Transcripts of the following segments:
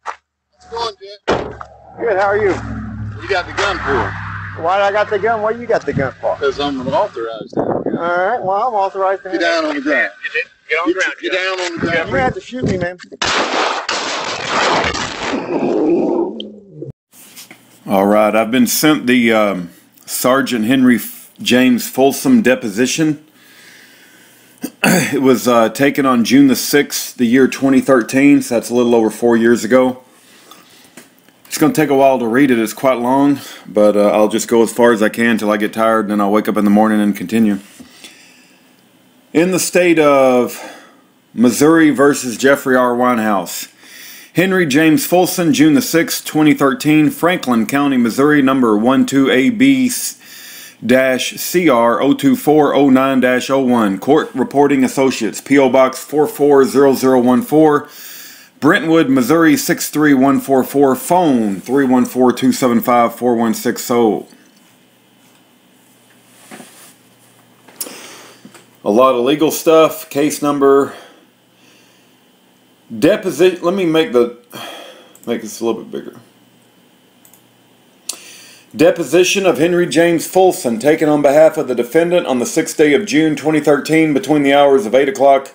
How's it going, Jeff? Good, how are you? What you got the gun for? Why I got the gun? What you got the gun for? Because I'm authorized. Alright, well, I'm authorized to Get down on the ground. Get on the ground. Get down on the ground. You're gonna have to shoot me, man. Alright, I've been sent the Sergeant Henry James Folsom deposition. It was taken on June the 6th, the year 2013, so that's a little over 4 years ago. It's going to take a while to read it. It's quite long, but I'll just go as far as I can until I get tired, and then I'll wake up in the morning and continue. In the state of Missouri versus Jeffrey R. Weinhaus. Henry James Folsom, June the 6th, 2013, Franklin County, Missouri, number 12AB-CR 02409-01. Court Reporting Associates, P.O. Box 440014, Brentwood, Missouri 63144, phone 314-275-4160. A lot of legal stuff. Case number. Deposition. Let me make this a little bit bigger. Deposition of Henry James Folsom taken on behalf of the defendant on the 6th day of June 2013 between the hours of 8 o'clock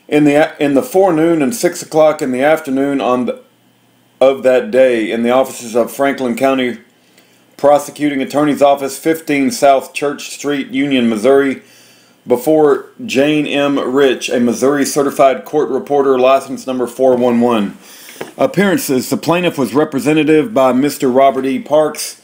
in the forenoon and 6 o'clock in the afternoon of that day in the offices of Franklin County Prosecuting Attorney's Office, 15 South Church Street, Union, Missouri, before Jane M. Rich, a Missouri certified court reporter, license number 411. Appearances. The plaintiff was represented by Mr. Robert E. Parks,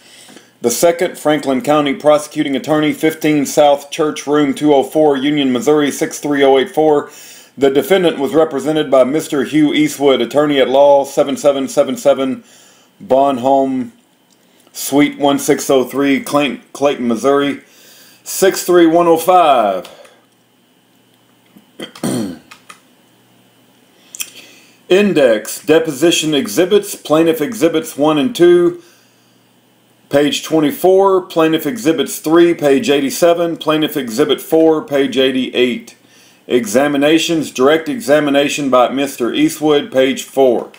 the second Franklin County Prosecuting Attorney, 15 South Church, Room 204, Union, Missouri 63084. The defendant was represented by Mr. Hugh Eastwood, attorney at law, 7777 Bonne Home, Suite 1603, Clayton, Missouri 63105. Index, deposition exhibits, plaintiff exhibits 1 and 2, page 24, plaintiff exhibits 3, page 87, plaintiff exhibit 4, page 88. Examinations, direct examination by Mr. Eastwood, page 4.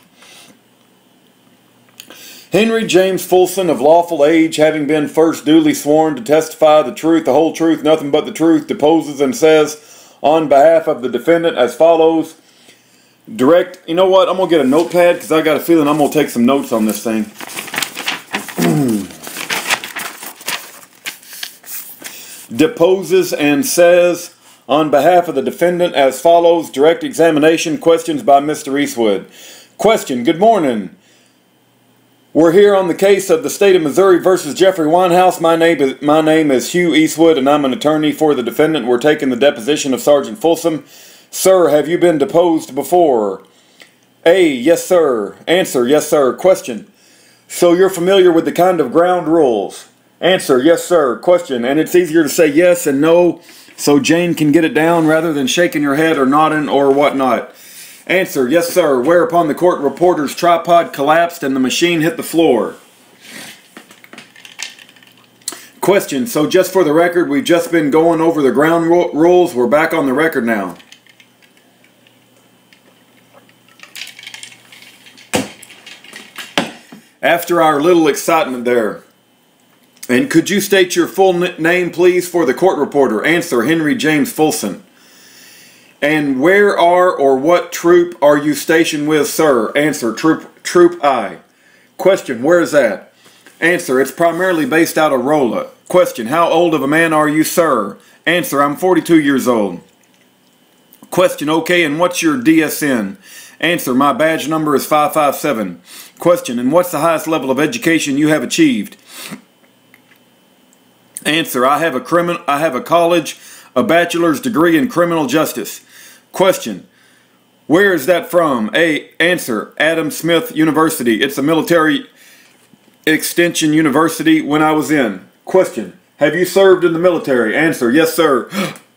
Henry James Folsom, of lawful age, having been first duly sworn to testify the truth, the whole truth, nothing but the truth, deposes and says on behalf of the defendant as follows. Direct, you know what, I'm going to get a notepad because I got a feeling I'm going to take some notes on this thing. Deposes and says on behalf of the defendant as follows. Direct examination, questions by Mr. Eastwood. Question, good morning. We're here on the case of the state of Missouri versus Jeffrey Weinhaus. My name is Hugh Eastwood, and I'm an attorney for the defendant. We're taking the deposition of Sergeant Folsom. Sir, have you been deposed before? A, yes, sir. Answer, yes, sir. Question, so you're familiar with the kind of ground rules? Answer, yes, sir. Question, and it's easier to say yes and no so Jane can get it down rather than shaking your head or nodding or whatnot. Answer, yes sir, whereupon the court reporter's tripod collapsed and the machine hit the floor. Question, so just for the record, we've just been going over the ground rules. We're back on the record now. After our little excitement there. And could you state your full name, please, for the court reporter? Answer, Henry James Folsom. And where are or what troop are you stationed with, sir? Answer, Troop I. Question, where is that? Answer, it's primarily based out of Rolla. Question, how old of a man are you, sir? Answer, I'm 42 years old. Question, okay, and what's your DSN? Answer, my badge number is 557. Question, and what's the highest level of education you have achieved? Answer, I have a college, a bachelor's degree in criminal justice. Question, where is that from? A, answer, Adam Smith University. It's a military extension university when I was in. Question, have you served in the military? Answer, yes sir.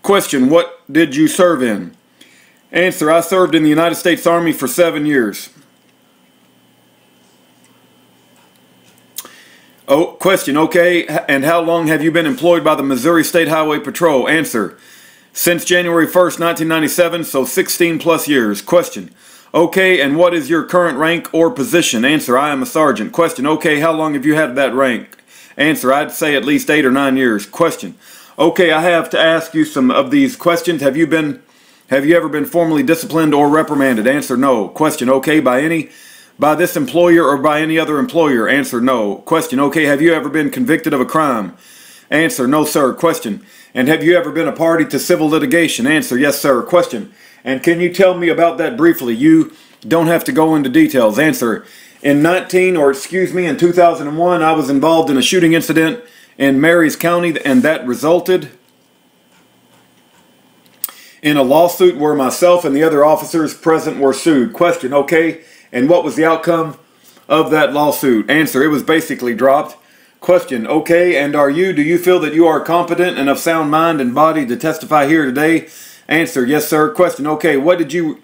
Question, what did you serve in? Answer, I served in the United States Army for 7 years. Oh, question, okay, and how long have you been employed by the Missouri State Highway Patrol? Answer, since January 1st, 1997, so 16 plus years. Question, Okay, and what is your current rank or position? Answer, I am a sergeant. Question, okay, how long have you had that rank? Answer, I'd say at least 8 or 9 years. Question, okay, I have to ask you some of these questions. Have you ever been formally disciplined or reprimanded? Answer, no. Question, okay, by this employer or by any other employer? Answer, no. Question, okay, have you ever been convicted of a crime? Answer, no, sir. Question, and have you ever been a party to civil litigation? Answer, yes, sir. Question, and can you tell me about that briefly? You don't have to go into details. Answer, in 2001, I was involved in a shooting incident in Marys County, and that resulted in a lawsuit where myself and the other officers present were sued. Question, okay, and what was the outcome of that lawsuit? Answer, it was basically dropped. Question, okay, and do you feel that you are competent and of sound mind and body to testify here today? Answer, yes, sir. Question, okay, what did you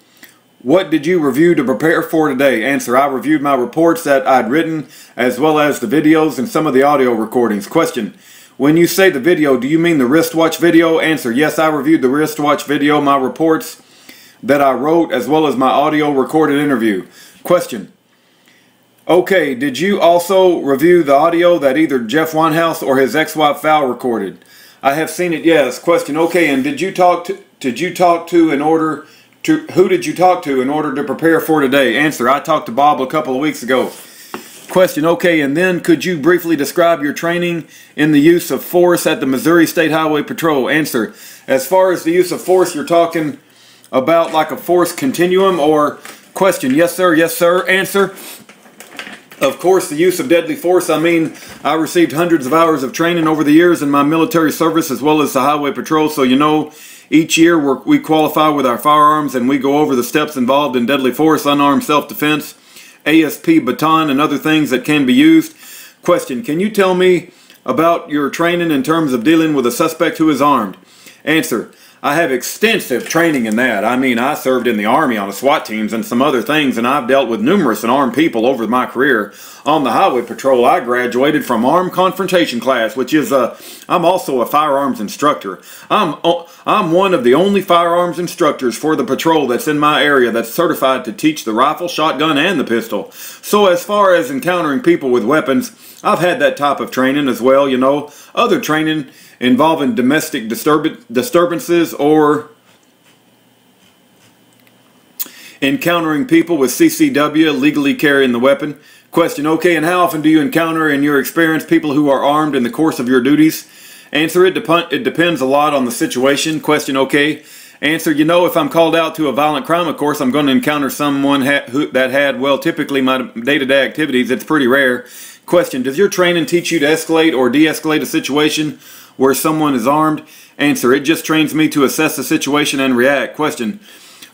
review to prepare for today? Answer, I reviewed my reports that I'd written, as well as the videos and some of the audio recordings. Question, when you say the video, do you mean the wristwatch video? Answer, yes, I reviewed the wristwatch video, my reports that I wrote, as well as my audio recorded interview. Question, okay, did you also review the audio that either Jeff Weinhaus or his ex-wife Val recorded? I have seen it, yes. Question, okay, and who did you talk to in order to prepare for today? Answer, I talked to Bob a couple of weeks ago. Question, okay, and then could you briefly describe your training in the use of force at the Missouri State Highway Patrol? Answer, as far as the use of force, you're talking about like a force continuum or... Question, yes, sir, yes, sir. Answer, of course, the use of deadly force. I mean, I received hundreds of hours of training over the years in my military service as well as the Highway Patrol, so you know, each year we qualify with our firearms and we go over the steps involved in deadly force, unarmed self-defense, ASP baton, and other things that can be used. Question, can you tell me about your training in terms of dealing with a suspect who is armed? Answer, I have extensive training in that. I mean, I served in the Army on the SWAT teams and some other things, and I've dealt with numerous unarmed people over my career. On the Highway Patrol, I graduated from Armed Confrontation Class, which is I'm also a firearms instructor. I'm one of the only firearms instructors for the patrol that's in my area that's certified to teach the rifle, shotgun, and the pistol. So as far as encountering people with weapons, I've had that type of training as well, you know. Other training involving domestic disturbances or encountering people with CCW legally carrying the weapon. Question, okay, and how often do you encounter in your experience people who are armed in the course of your duties? Answer, it depends a lot on the situation. Question, okay. Answer, you know, if I'm called out to a violent crime, of course, I'm going to encounter someone that had, well, typically my day-to-day activities. It's pretty rare. Question, does your training teach you to escalate or de-escalate a situation where someone is armed? Answer, it just trains me to assess the situation and react. Question,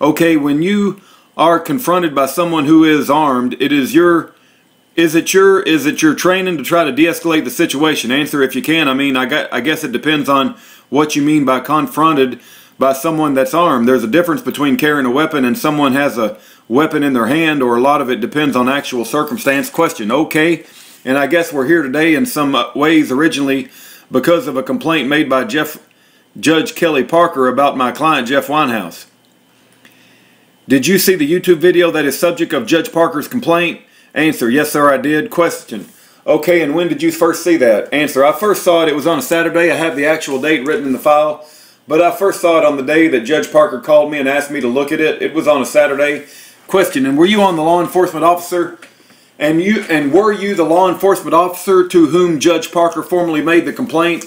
okay, when you are confronted by someone who is armed, is it your training to try to de-escalate the situation? Answer, if you can. I mean, I guess it depends on what you mean by confronted by someone that's armed. There's a difference between carrying a weapon and someone has a weapon in their hand, or a lot of it depends on actual circumstance. Question, okay, and I guess we're here today in some ways originally because of a complaint made by Judge Kelly Parker about my client Jeff Weinhaus. Did you see the YouTube video that is subject of Judge Parker's complaint? Answer, yes sir, I did. Question, okay, and when did you first see that? Answer, I first saw it was on a Saturday. I have the actual date written in the file, but I first saw it on the day that Judge Parker called me and asked me to look at it. It was on a Saturday. Question, and were you on the law enforcement officer? And were you the law enforcement officer to whom Judge Parker formally made the complaint?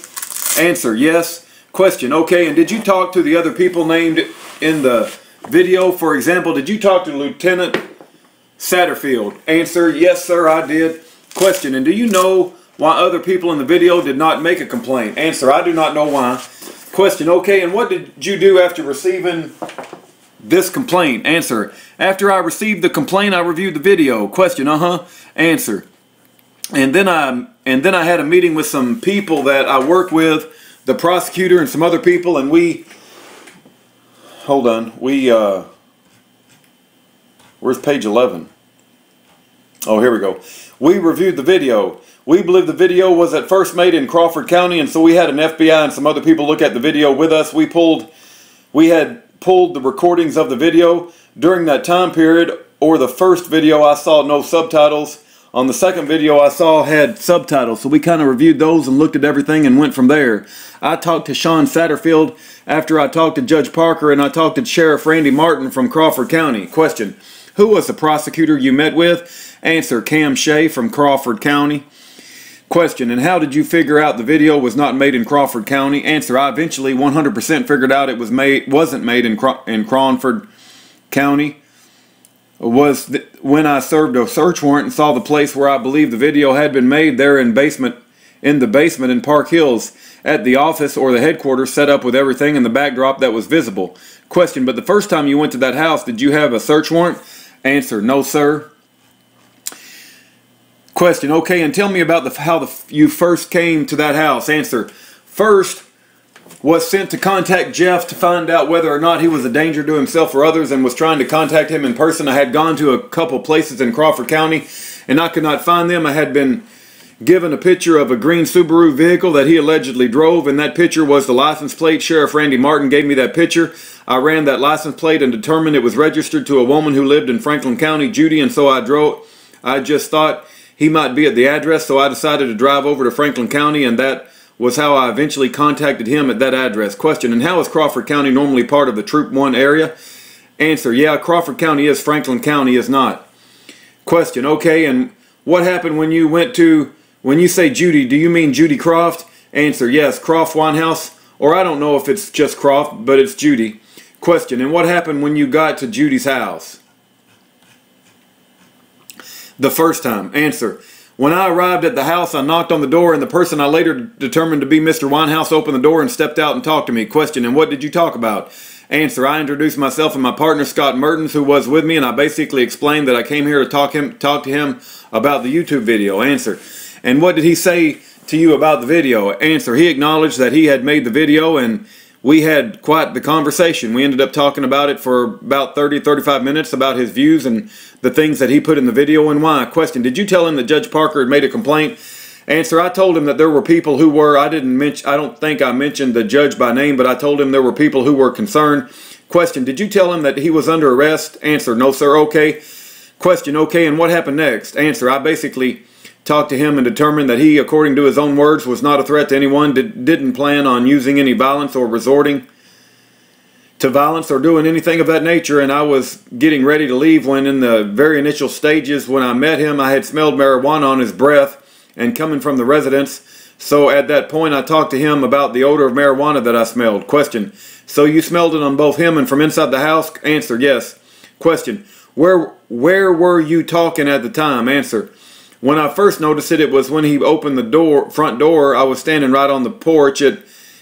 Answer, yes. Question, okay, and did you talk to the other people named in the video? For example, did you talk to Lieutenant Satterfield? Answer, yes sir, I did. Question, and do you know why other people in the video did not make a complaint? Answer, I do not know why. Question, okay, and what did you do after receiving this complaint? Answer, after I received the complaint, I reviewed the video. Question, Answer, and then I had a meeting with some people that I work with, the prosecutor and some other people, and where's page 11? Oh, here we go. We reviewed the video. We believe the video was at first made in Crawford County, and so we had an FBI and some other people look at the video with us. We had pulled the recordings of the video during that time period, or the first video I saw no subtitles. On the second video I saw had subtitles, so we kind of reviewed those and looked at everything and went from there. I talked to Sean Satterfield after I talked to Judge Parker, and I talked to Sheriff Randy Martin from Crawford County. Question: who was the prosecutor you met with? Answer: Cam Shea from Crawford County. Question: and how did you figure out the video was not made in Crawford County? Answer: I eventually 100% figured out it wasn't made in Crawford County. When I served a search warrant and saw the place where I believe the video had been made, there in the basement in Park Hills, at the office or the headquarters, set up with everything in the backdrop that was visible. Question: but the first time you went to that house, did you have a search warrant? Answer: no, sir. Question: okay, and tell me about how you first came to that house. Answer: first was sent to contact Jeff to find out whether or not he was a danger to himself or others, and was trying to contact him in person. I had gone to a couple places in Crawford County and I could not find them. I had been given a picture of a green Subaru vehicle that he allegedly drove, and that picture was the license plate. Sheriff Randy Martin gave me that picture. I ran that license plate and determined it was registered to a woman who lived in Franklin County, Judy, and so I just thought he might be at the address, so I decided to drive over to Franklin County, and that was how I eventually contacted him at that address. Question: and how is Crawford County normally part of the Troop 1 area? Answer: yeah, Crawford County is, Franklin County is not. Question: okay, and what happened when you say Judy, do you mean Judy Croft? Answer: yes, Croft Weinhaus, or I don't know if it's just Croft, but it's Judy. Question: and what happened when you got to Judy's house the first time? Answer: when I arrived at the house, I knocked on the door, and the person I later determined to be Mr. Weinhaus opened the door and stepped out and talked to me. Question: and what did you talk about? Answer: I introduced myself and my partner Scott Mertens, who was with me, and I basically explained that I came here to talk to him about the YouTube video. Answer: and what did he say to you about the video? Answer: he acknowledged that he had made the video, and we had quite the conversation. We ended up talking about it for about 35 minutes, about his views and the things that he put in the video and why. Question: did you tell him that Judge Parker had made a complaint? Answer: I told him that there were people who were, I don't think I mentioned the judge by name, but I told him there were people who were concerned. Question: did you tell him that he was under arrest? Answer: no, sir. Okay. Question: okay, and what happened next? Answer: I basically talked to him and determined that he, according to his own words, was not a threat to anyone, didn't plan on using any violence or resorting to violence or doing anything of that nature, and I was getting ready to leave when, in the very initial stages when I met him, I had smelled marijuana on his breath and coming from the residence. So at that point I talked to him about the odor of marijuana that I smelled. Question: so you smelled it on both him and from inside the house? Answer: yes. Question: where were you talking at the time? Answer: when I first noticed it, it was when he opened the front door. I was standing right on the porch.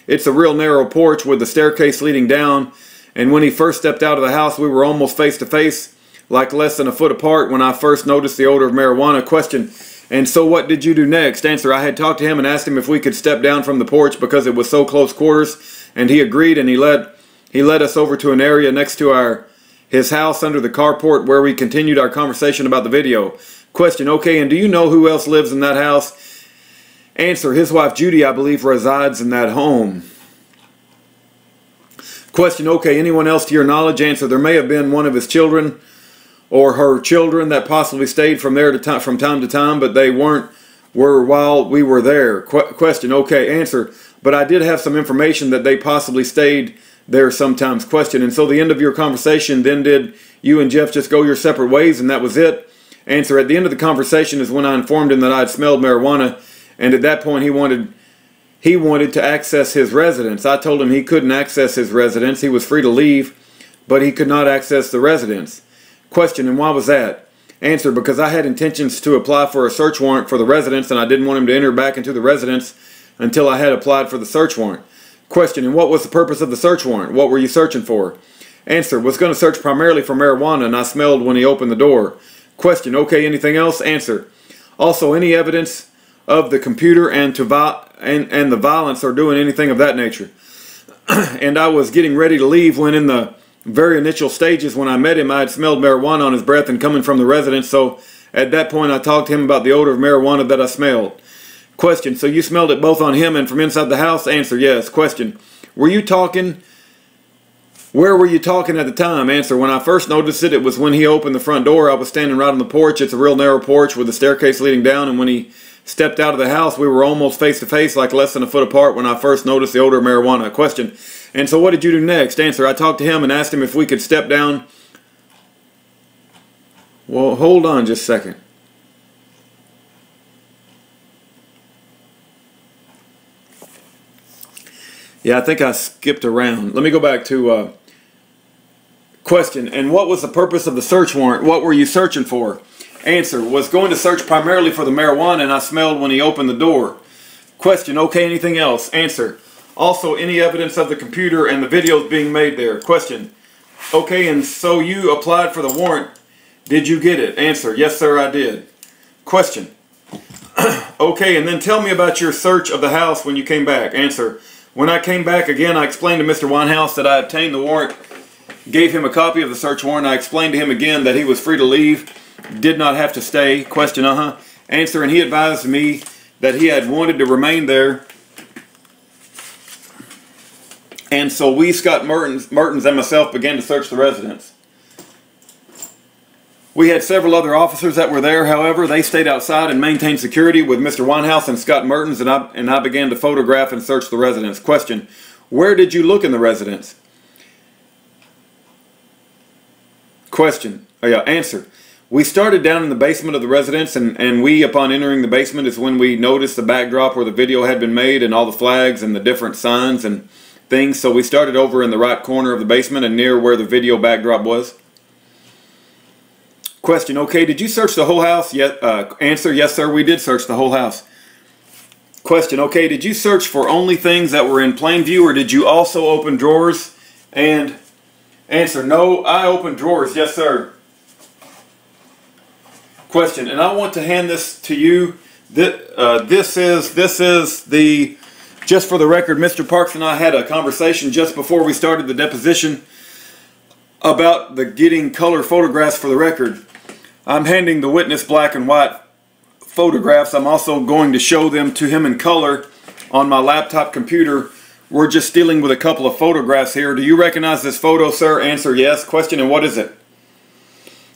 It's a real narrow porch with the staircase leading down, and when he first stepped out of the house, we were almost face to face, like less than a foot apart, when I first noticed the odor of marijuana. Question: and so what did you do next? Answer: I had talked to him and asked him if we could step down from the porch because it was so close quarters, and he agreed, and he led us over to an area next to his house under the carport where we continued our conversation about the video. Question: okay, and do you know who else lives in that house? Answer: his wife Judy, I believe, resides in that home. Question: okay, anyone else to your knowledge? Answer: there may have been one of his children or her children that possibly stayed from time to time, but they were while we were there. Question: okay. Answer: but I did have some information that they possibly stayed there sometimes. Question: and so the end of your conversation, then did you and Jeff just go your separate ways and that was it? Answer: at the end of the conversation is when I informed him that I had smelled marijuana, and at that point he wanted to access his residence. I told him he couldn't access his residence. He was free to leave, but he could not access the residence. Question: and why was that? Answer: because I had intentions to apply for a search warrant for the residence, and I didn't want him to enter back into the residence until I had applied for the search warrant. Question: and what was the purpose of the search warrant? What were you searching for? Answer: was going to search primarily for marijuana, and I smelled when he opened the door. Question: okay, anything else? Answer: also, any evidence of the computer and the violence or doing anything of that nature. And I was getting ready to leave when, in the very initial stages when I met him, I had smelled marijuana on his breath and coming from the residence. So at that point I talked to him about the odor of marijuana that I smelled. Question: so you smelled it both on him and from inside the house? Answer: yes. Question: were you talking Where were you talking at the time? Answer, when I first noticed it, it was when he opened the front door. I was standing right on the porch. It's a real narrow porch with a staircase leading down, and when he stepped out of the house, we were almost face to face, like less than a foot apart when I first noticed the odor of marijuana. Question, and so what did you do next? Answer, I talked to him and asked him if we could step down. Well, hold on just a second. Yeah, I think I skipped around. Let me go back to question. And what was the purpose of the search warrant? What were you searching for? Answer, was going to search primarily for the marijuana, and I smelled when he opened the door. Question, okay, anything else? Answer, also any evidence of the computer and the videos being made there. Question, okay, and so you applied for the warrant. Did you get it? Answer, yes sir, I did. Question, okay, and then tell me about your search of the house when you came back. Answer, when I came back again, I explained to Mr. Weinhaus that I obtained the warrant, gave him a copy of the search warrant. I explained to him again that he was free to leave, did not have to stay. Question, Answer, and he advised me that he had wanted to remain there. And so we, Scott Mertens and myself, began to search the residence. We had several other officers that were there. However, they stayed outside and maintained security with Mr. Weinhaus and Scott Mertens, and I began to photograph and search the residence. Question, where did you look in the residence? Question, answer. We started down in the basement of the residence, and we, upon entering the basement, is when we noticed the backdrop where the video had been made and all the flags and the different signs and things. So we started over in the right corner of the basement and near where the video backdrop was. Question, okay, did you search the whole house? Answer, yes sir, we did search the whole house. Question, okay, did you search for only things that were in plain view, or did you also open drawers? And answer, no, I opened drawers, yes sir. Question, and I want to hand this to you. This is the, just for the record, Mr. Parks and I had a conversation just before we started the deposition about the getting color photographs for the record. I'm handing the witness black and white photographs. I'm also going to show them to him in color on my laptop computer. We're just dealing with a couple of photographs here. Do you recognize this photo, sir? Answer, yes. Question, and what is it?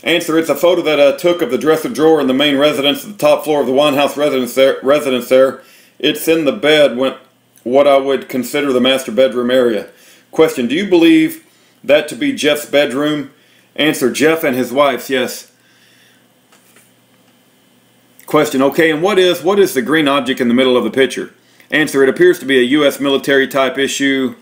Answer, it's a photo that I took of the dresser drawer in the main residence at the top floor of the Weinhaus residence there. It's in the bed, what I would consider the master bedroom area. Question, do you believe that to be Jeff's bedroom? Answer, Jeff and his wife's, yes. Question, okay, and what is the green object in the middle of the picture? Answer, it appears to be a U.S. military type issue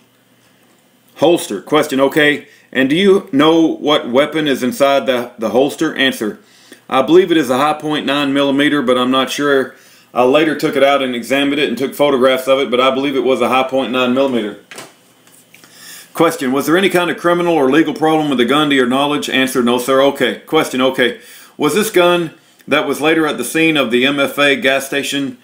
holster. Question, okay, and do you know what weapon is inside the holster? Answer, I believe it is a high point 9mm, but I'm not sure. I later took it out and examined it and took photographs of it, but I believe it was a high point 9mm. Question, was there any kind of criminal or legal problem with the gun to your knowledge? Answer, no sir. Okay. Question, okay, was this gun that was later at the scene of the MFA gas station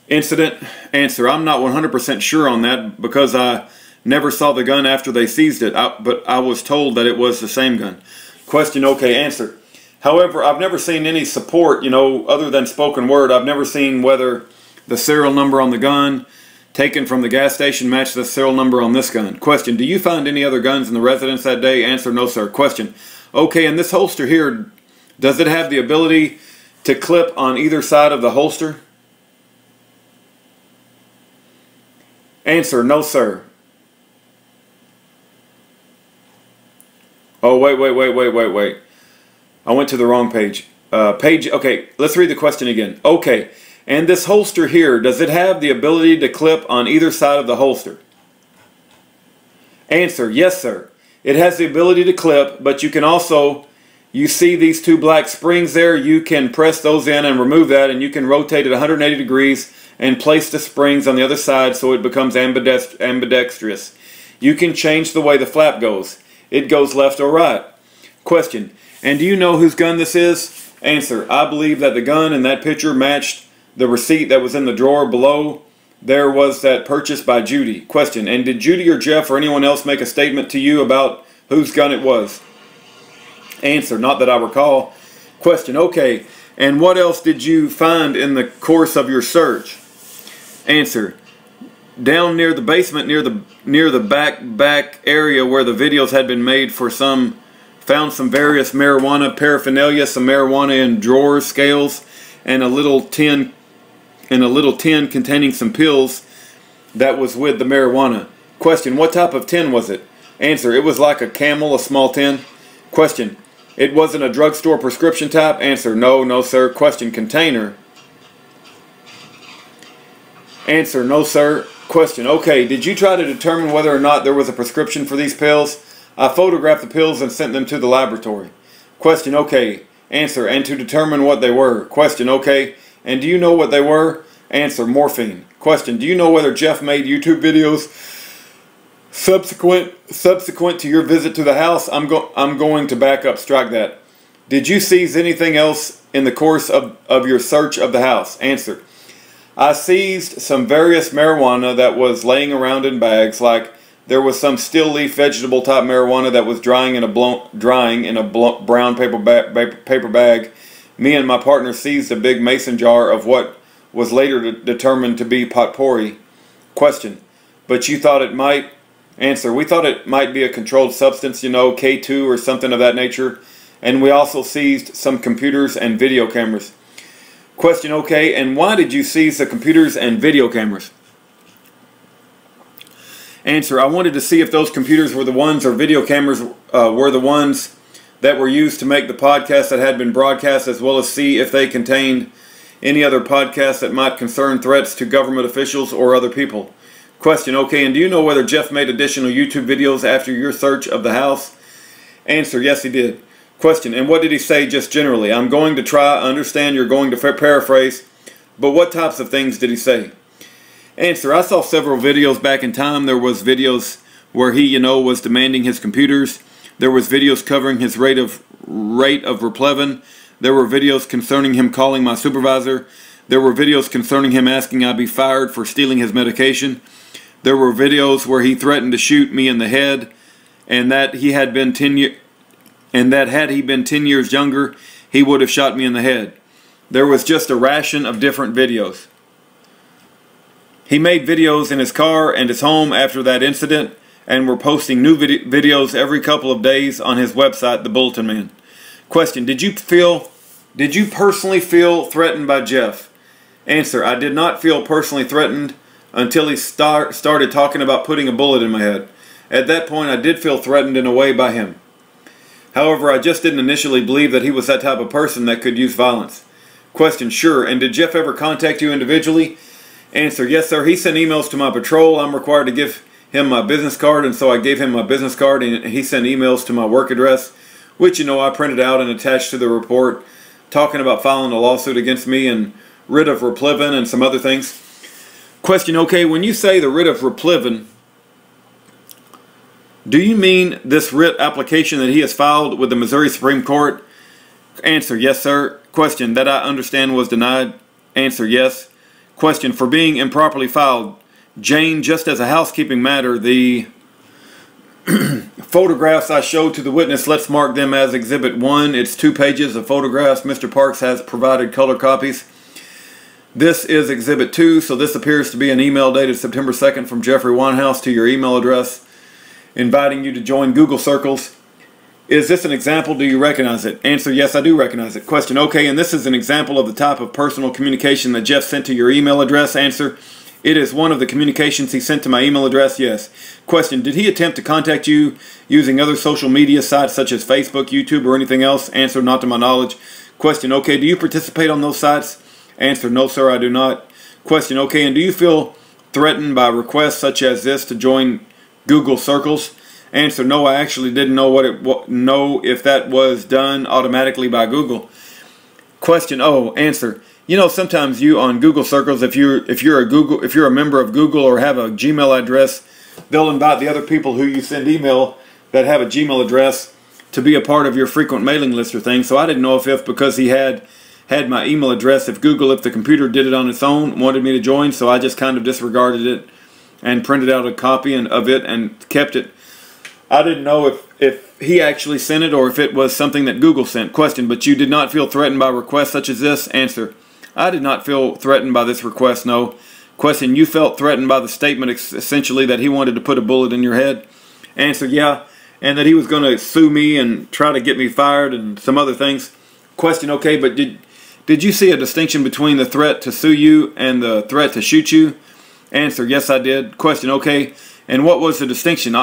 incident? Answer, I'm not 100% sure on that because I never saw the gun after they seized it, but I was told that it was the same gun. Question, okay. Answer, however, I've never seen any support, other than spoken word. I've never seen whether the serial number on the gun taken from the gas station matched the serial number on this gun. Question, do you find any other guns in the residence that day? Answer, no sir. Question, okay, and this holster here, does it have the ability to clip on either side of the holster? Answer, no sir. Oh, wait. I went to the wrong page. Okay, let's read the question again. Okay, and this holster here, does it have the ability to clip on either side of the holster? Answer, yes sir. It has the ability to clip, but you can also, you see these two black springs there, you can press those in and remove that, and you can rotate it 180 degrees and place the springs on the other side so it becomes ambidextrous. You can change the way the flap goes. It goes left or right. Question, and do you know whose gun this is? Answer, I believe that the gun in that picture matched the receipt that was in the drawer below. There was that purchased by Judy. Question, and did Judy or Jeff or anyone else make a statement to you about whose gun it was? Answer, not that I recall. Question, okay, and what else did you find in the course of your search? Answer, down near the basement, near the back area where the videos had been made, found some various marijuana paraphernalia, some marijuana in drawers, scales, and a little tin containing some pills that was with the marijuana. Question, what type of tin was it? Answer, it was like a Camel, a small tin. Question, it wasn't a drugstore prescription type? Answer, no sir. Question, container? Answer, no sir. Question, okay, did you try to determine whether or not there was a prescription for these pills? I photographed the pills and sent them to the laboratory. Question, okay. Answer, and to determine what they were. Question, okay, and do you know what they were? Answer, morphine. Question, do you know whether Jeff made YouTube videos subsequent to your visit to the house? I'm going to back up, strike that. Did you seize anything else in the course of your search of the house? Answer, I seized some various marijuana that was laying around in bags, like there was some still leaf vegetable type marijuana that was drying in a brown paper bag. Me and my partner seized a big mason jar of what was later determined to be potpourri. Question, but you thought it might? Answer, we thought it might be a controlled substance, you know, K2 or something of that nature. And we also seized some computers and video cameras. Question, okay, and why did you seize the computers and video cameras? Answer, I wanted to see if those computers were the ones, or video cameras were the ones that were used to make the podcast that had been broadcast, as well as see if they contained any other podcasts that might concern threats to government officials or other people. Question, okay, and do you know whether Jeff made additional YouTube videos after your search of the house? Answer, yes he did. Question, and what did he say just generally? I'm going to try, understand you're going to paraphrase, but what types of things did he say? Answer, I saw several videos back in time. There was videos where he, was demanding his computers. There was videos covering his rate of replevin. There were videos concerning him calling my supervisor. There were videos concerning him asking I be fired for stealing his medication. There were videos where he threatened to shoot me in the head, and that he had been 10 years, and that had he been 10 years younger, he would have shot me in the head. There was just a ration of different videos. He made videos in his car and his home after that incident, and were posting new videos every couple of days on his website, The Bulletin Man. Question, did you personally feel threatened by Jeff? Answer, I did not feel personally threatened until he started talking about putting a bullet in my head. At that point, I did feel threatened in a way by him. However, I just didn't initially believe that he was that type of person that could use violence. Question, sure, and did Jeff ever contact you individually? Answer, yes sir, he sent emails to my patrol. I'm required to give him my business card, and so I gave him my business card, and he sent emails to my work address, which I printed out and attached to the report, talking about filing a lawsuit against me and writ of replevin and some other things. Question, okay, when you say the writ of replevin, do you mean this writ application that he has filed with the Missouri Supreme Court? Answer, yes sir. Question, that I understand was denied? Answer, yes. Question, for being improperly filed, Jane, just as a housekeeping matter, the photographs I showed to the witness, let's mark them as Exhibit 1. It's 2 pages of photographs. Mr. Parks has provided color copies. This is Exhibit 2, so this appears to be an email dated September 2nd from Jeffrey Weinhaus to your email address, inviting you to join Google Circles. Is this an example? Do you recognize it? Answer, yes, I do recognize it. Question, okay, and this is an example of the type of personal communication that Jeff sent to your email address? Answer, it is one of the communications he sent to my email address, yes. Question, did he attempt to contact you using other social media sites such as Facebook, YouTube, or anything else? Answer, not to my knowledge. Question, okay, do you participate on those sites? Answer, no sir, I do not. Question, okay, and do you feel threatened by requests such as this to join Google Circles? Answer, no, I actually didn't know if that was done automatically by Google. Question, answer, sometimes you on Google Circles, if you're a member of Google or have a Gmail address, they'll invite the other people who you send email that have a Gmail address to be a part of your frequent mailing list or thing. So I didn't know if because he had my email address, if the computer did it on its own, wanted me to join, so I just kind of disregarded it and printed out a copy of it and kept it. I didn't know if he actually sent it or if it was something that Google sent. Question, but you did not feel threatened by requests such as this? Answer, I did not feel threatened by this request, no. Question, you felt threatened by the statement essentially that he wanted to put a bullet in your head? Answer, yeah, and that he was going to sue me and try to get me fired and some other things. Question, okay, but did you see a distinction between the threat to sue you and the threat to shoot you? Answer, yes I did. Question, okay, and what was the distinction?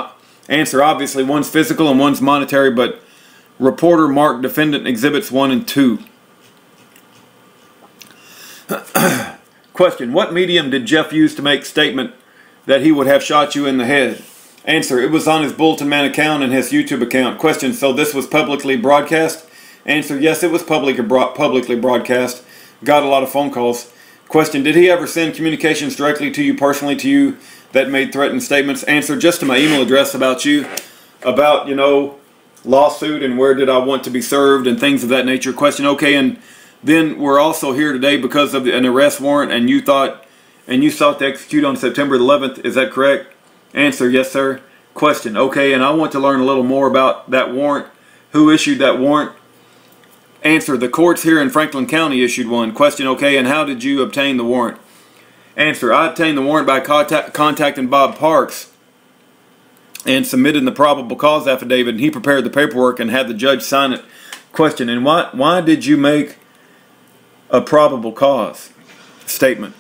Answer, obviously one's physical and one's monetary, but reporter marked defendant exhibits 1 and 2. Question, what medium did Jeff use to make statement that he would have shot you in the head? Answer, it was on his Bulletin Man account and his YouTube account. Question, so this was publicly broadcast? Answer, yes, it was publicly broadcast. Got a lot of phone calls. Question, did he ever send communications directly to you, personally to you, that made threatened statements? Answer, just to my email address about you, about, you know, lawsuit and where did I want to be served and things of that nature. Question, okay, and then we're also here today because of an arrest warrant and you sought to execute on September 11th, is that correct? Answer, yes sir. Question, okay, and I want to learn a little more about that warrant. Who issued that warrant? Answer, the courts here in Franklin County issued one. Question, okay, and how did you obtain the warrant? Answer, I obtained the warrant by contacting Bob Parks and submitted the probable cause affidavit, and he prepared the paperwork and had the judge sign it. Question, and why did you make a probable cause statement?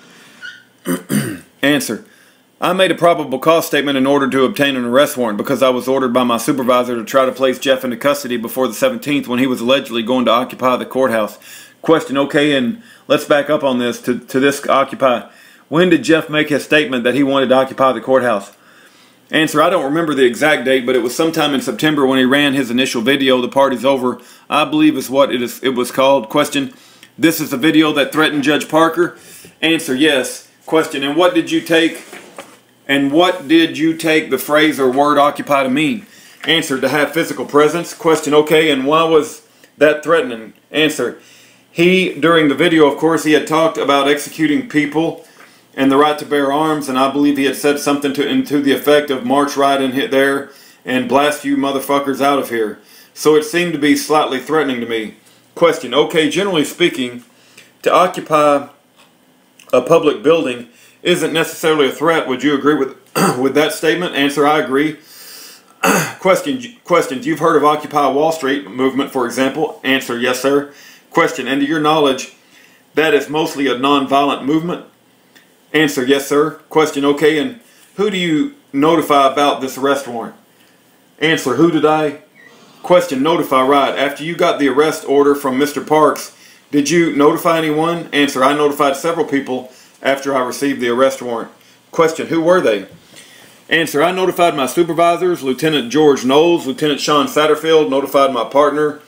Answer, I made a probable cause statement in order to obtain an arrest warrant because I was ordered by my supervisor to try to place Jeff into custody before the 17th when he was allegedly going to occupy the courthouse. Question, okay, and let's back up on this to this occupy. When did Jeff make his statement that he wanted to occupy the courthouse? Answer, I don't remember the exact date, but it was sometime in September when he ran his initial video, The Party's Over, I believe is what it was called. Question, this is the video that threatened Judge Parker? Answer, yes. Question, and what did you take the phrase or word occupy to mean? Answer, to have physical presence. Question, okay, and why was that threatening? Answer, during the video, of course, he had talked about executing people and the right to bear arms, and I believe he had said something to the effect of march right in there and blast you motherfuckers out of here. So it seemed to be slightly threatening to me. Question, okay, generally speaking, to occupy a public building isn't necessarily a threat. Would you agree with that statement? Answer, I agree. Question, you've heard of Occupy Wall Street movement, for example? Answer, yes sir. Question, and to your knowledge, that is mostly a non-violent movement? Answer, yes sir. Question, okay, and who do you notify about this arrest warrant? Answer, who did I? Question, notify, right. After you got the arrest order from Mr. Parks, did you notify anyone? Answer, I notified several people after I received the arrest warrant. Question, who were they? Answer, I notified my supervisors, Lieutenant George Knowles, Lieutenant Sean Satterfield, notified my partner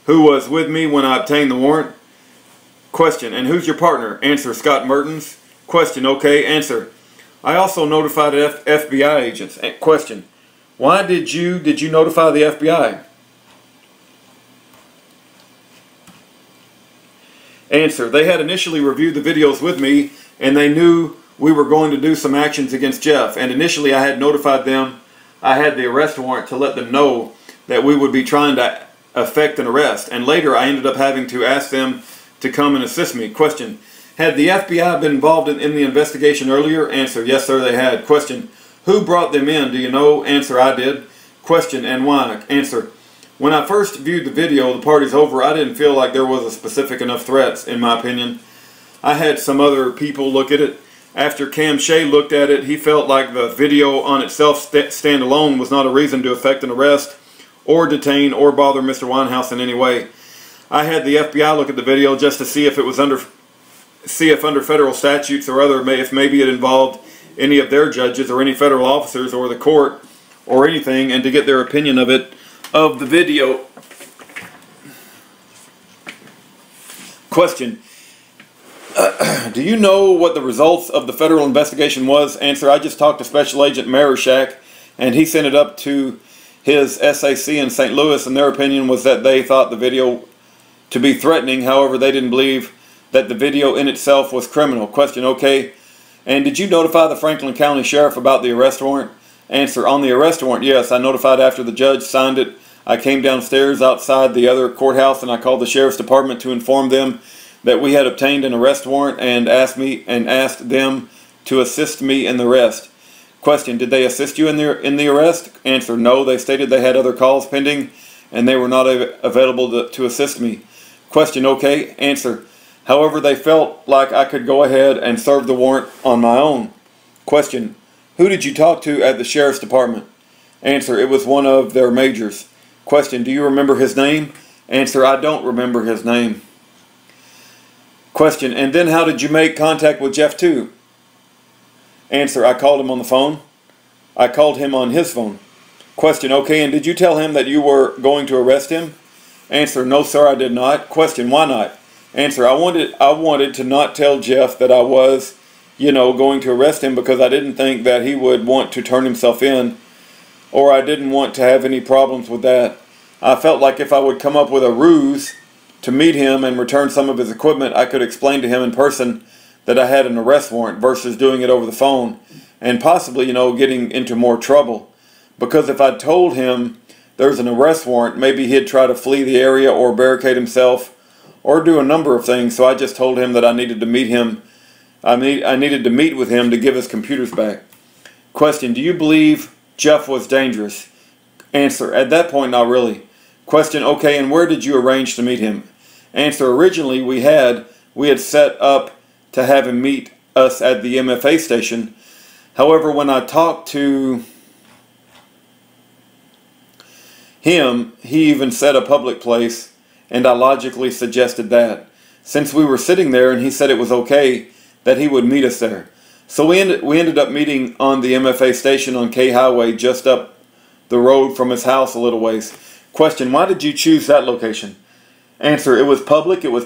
who was with me when I obtained the warrant. Question, and who's your partner? Answer, Scott Mertens. Question, okay. Answer, I also notified FBI agents. Question, why did you notify the FBI? Answer, they had initially reviewed the videos with me and they knew we were going to do some actions against Jeff, and initially I had notified them I had the arrest warrant to let them know that we would be trying to effect an arrest, and later I ended up having to ask them to come and assist me. Question, had the FBI been involved in the investigation earlier? Answer, yes sir they had. Question, who brought them in, do you know? Answer, I did. Question, and why? Answer, when I first viewed the video, The Party's Over, I didn't feel like there was a specific enough threats, in my opinion. I had some other people look at it. After Cam Shea looked at it, he felt like the video on itself standalone was not a reason to effect an arrest or detain or bother Mr. Weinhaus in any way. I had the FBI look at the video just to see if it was under federal statutes or other, if maybe it involved any of their judges or any federal officers or the court or anything, and to get their opinion of the video. Question, do you know what the results of the federal investigation was? Answer, I just talked to Special Agent Marishak and he sent it up to his SAC in St. Louis, and their opinion was that they thought the video to be threatening. However, they didn't believe that the video in itself was criminal. Question, okay, and did you notify the Franklin County Sheriff about the arrest warrant? Answer, on the arrest warrant, yes, I notified after the judge signed it. I came downstairs outside the other courthouse and I called the Sheriff's Department to inform them that we had obtained an arrest warrant and asked them to assist me in the arrest. Question, did they assist you in the arrest? Answer, no, they stated they had other calls pending and they were not available to assist me. Question, okay. Answer, however, they felt like I could go ahead and serve the warrant on my own. Question, who did you talk to at the sheriff's department? Answer, it was one of their majors. Question, do you remember his name? Answer, I don't remember his name. Question, and then how did you make contact with Jeff too? Answer, I called him on the phone. I called him on his phone. Question, okay, and did you tell him that you were going to arrest him? Answer, no sir, I did not. Question, why not? Answer, I wanted to not tell Jeff that I was, going to arrest him because I didn't think that he would want to turn himself in, or I didn't want to have any problems with that. I felt like if I would come up with a ruse to meet him and return some of his equipment, I could explain to him in person that I had an arrest warrant versus doing it over the phone and possibly, getting into more trouble. Because if I told him there's an arrest warrant, maybe he'd try to flee the area or barricade himself or do a number of things. So I just told him that I needed to meet him. I needed to meet with him to give his computers back. Question, do you believe Jeff was dangerous? Answer, at that point, not really. Question, okay, and where did you arrange to meet him? Answer, originally we had set up to have him meet us at the MFA station. However, when I talked to him, he even said a public place, and I logically suggested that. Since we were sitting there and he said it was okay, that he would meet us there. So we ended up meeting on the MFA station on K Highway, just up the road from his house a little ways. Question, why did you choose that location? Answer, it was public, it was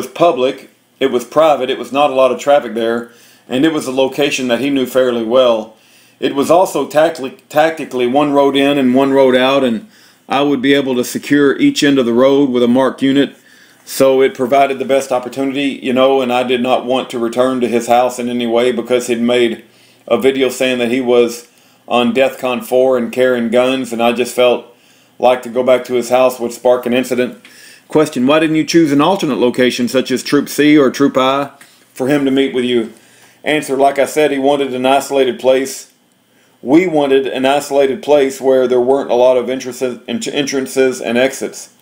public, it was private, it was not a lot of traffic there, and it was a location that he knew fairly well. It was also tactically one road in and one road out, and I would be able to secure each end of the road with a marked unit, so it provided the best opportunity, and I did not want to return to his house in any way because he'd made a video saying that he was on DEFCON 4 and carrying guns, and I just felt like to go back to his house would spark an incident. Question, why didn't you choose an alternate location such as Troop C or Troop I for him to meet with you? Answer, like I said, he wanted an isolated place. We wanted an isolated place where there weren't a lot of entrances and exits,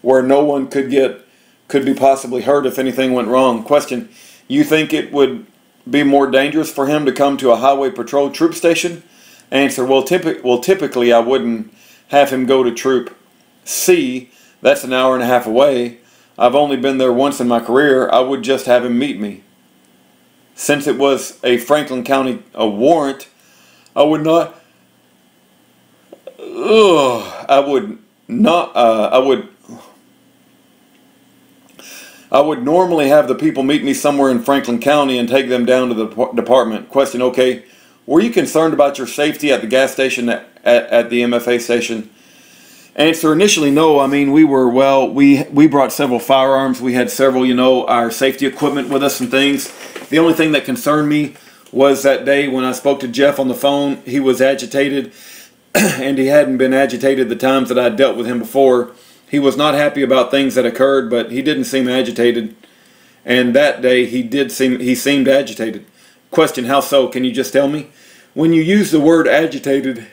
where no one could be possibly hurt if anything went wrong. Question, you think it would be more dangerous for him to come to a highway patrol troop station? Answer, well typically I wouldn't have him go to Troop C. That's an hour and a half away. I've only been there once in my career. I would just have him meet me. Since it was a Franklin County warrant, I would normally have the people meet me somewhere in Franklin County and take them down to the department. Question, okay, were you concerned about your safety at the gas station at the MFA station? Answer, initially no. I mean, we brought several firearms. We had several, our safety equipment with us and things. The only thing that concerned me was that day when I spoke to Jeff on the phone, he was agitated, and he hadn't been agitated the times that I'd dealt with him before. He was not happy about things that occurred, but he didn't seem agitated. And that day he seemed agitated. Question, how so? Can you just tell me? When you use the word agitated,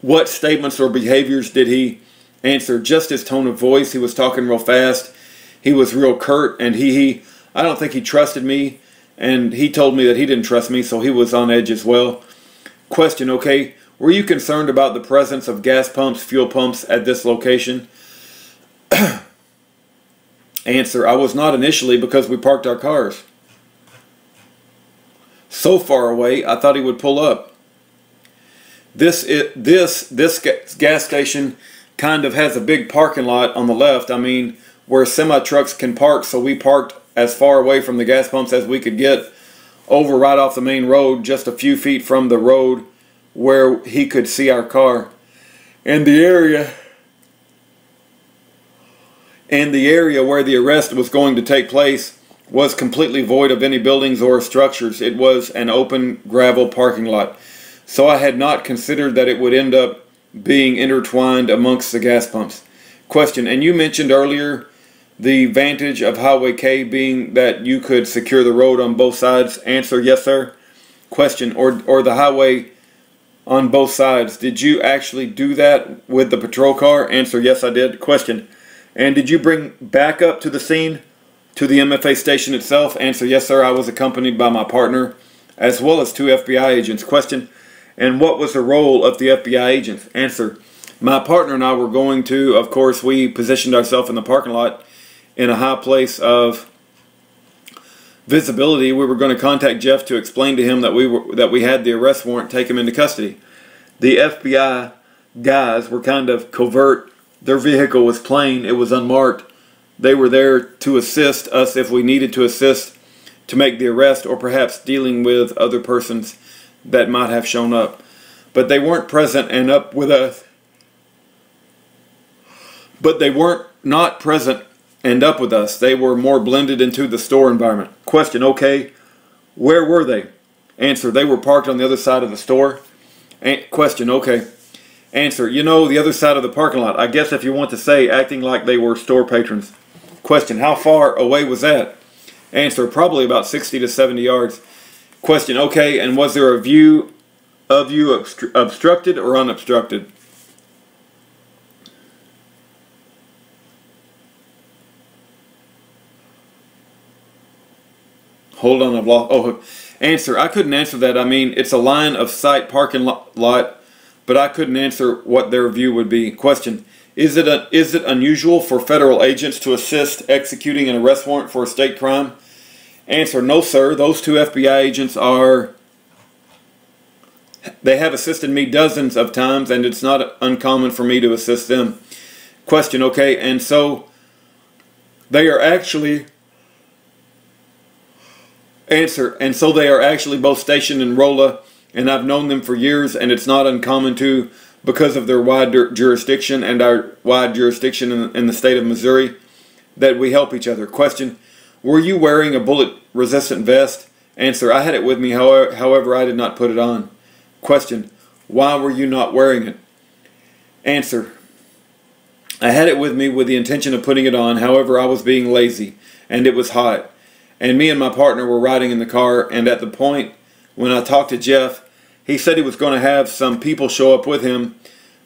what statements or behaviors did he? Answer, just his tone of voice. He was talking real fast. He was real curt, and I don't think he trusted me, and he told me that he didn't trust me, so he was on edge as well. Question, okay, were you concerned about the presence of gas pumps, fuel pumps at this location? Answer, I was not initially because we parked our cars so far away, I thought he would pull up. This gas station kind of has a big parking lot on the left. I mean, where semi-trucks can park, so we parked as far away from the gas pumps as we could get, over right off the main road, just a few feet from the road where he could see our car. And the area where the arrest was going to take place was completely void of any buildings or structures. It was an open gravel parking lot. So I had not considered that it would end up being intertwined amongst the gas pumps. Question, and you mentioned earlier The advantage of Highway K being that you could secure the road on both sides. Answer, yes sir. Question, or the highway on both sides. Did you actually do that with the patrol car? Answer, yes I did. Question, and did you bring backup to the scene, to the MFA station itself? Answer, yes sir, I was accompanied by my partner as well as 2 FBI agents. Question, and what was the role of the FBI agents? Answer, my partner and I were going to, of course, we positioned ourselves in the parking lot in a high place of visibility. We were going to contact Jeff to explain to him that we had the arrest warrant, take him into custody. The FBI guys were kind of covert. Their vehicle was plain, it was unmarked. They were there to assist us if we needed to assist to make the arrest, or perhaps dealing with other persons that might have shown up. But they weren't present and up with us. But they weren't not present and up with us. They were more blended into the store environment. Question, okay, where were they? Answer, they were parked on the other side of the store. Question, okay. Answer, you know, the other side of the parking lot. I guess if you want to say, acting like they were store patrons. Question, how far away was that? Answer, probably about 60 to 70 yards. Question, okay, and was there a view of you obstructed or unobstructed? Hold on, I've lost. Oh, answer, I couldn't answer that. I mean, it's a line of sight parking lot, but I couldn't answer what their view would be. Question, is it unusual for federal agents to assist executing an arrest warrant for a state crime? Answer, no sir. Those 2 FBI agents they have assisted me dozens of times, and it's not uncommon for me to assist them. Question, okay, and so they are actually... Answer, and so they are actually both stationed in Rolla, and I've known them for years, and it's not uncommon to, because of their wide jurisdiction and our wide jurisdiction in the state of Missouri, that we help each other. Question, were you wearing a bullet-resistant vest? Answer, I had it with me, however I did not put it on. Question, why were you not wearing it? Answer, I had it with me with the intention of putting it on, however I was being lazy, and it was hot. And me and my partner were riding in the car, and at the point when I talked to Jeff, he said he was going to have some people show up with him.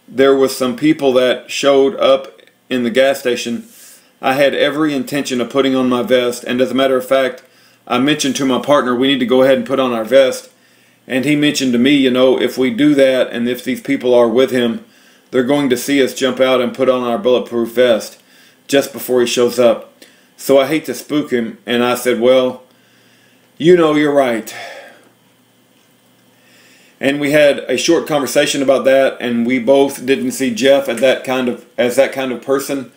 There was some people that showed up in the gas station. I had every intention of putting on my vest, and as a matter of fact, I mentioned to my partner we need to go ahead and put on our vest. And he mentioned to me, you know, if we do that and if these people are with him, they're going to see us jump out and put on our bulletproof vest just before he shows up. So I hate to spook him, and I said, well, you know, you're right. And we had a short conversation about that, and we both didn't see Jeff as that kind of person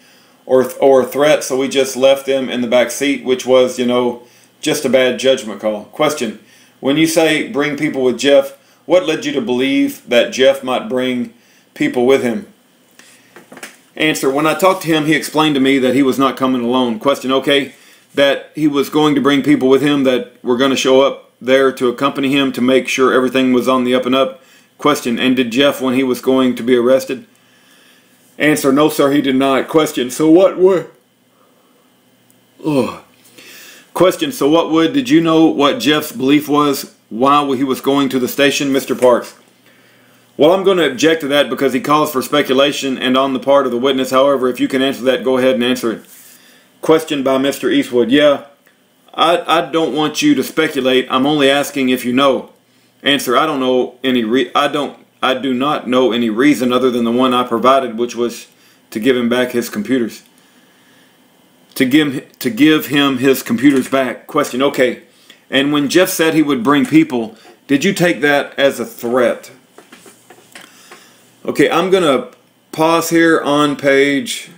or a threat, so we just left them in the back seat, which was, you know, just a bad judgment call. Question, when you say bring people with Jeff, what led you to believe that Jeff might bring people with him? Answer, when I talked to him, he explained to me that he was not coming alone. Question, okay, that he was going to bring people with him that were going to show up there to accompany him to make sure everything was on the up and up. Question, and did Jeff when he was going to be arrested? Answer, no sir, he did not. Question, so what would... Question, so what would... Did you know what Jeff's belief was while he was going to the station, Mr. Parks? Well, I'm going to object to that because he calls for speculation and on the part of the witness. However, if you can answer that, go ahead and answer it. Question by Mr. Eastwood. Yeah, I don't want you to speculate. I'm only asking if you know. Answer, I don't know any I do not know any reason other than the one I provided, which was to give him back his computers. To give him his computers back. Question, okay. And when Jeff said he would bring people, did you take that as a threat? Okay, I'm going to pause here on page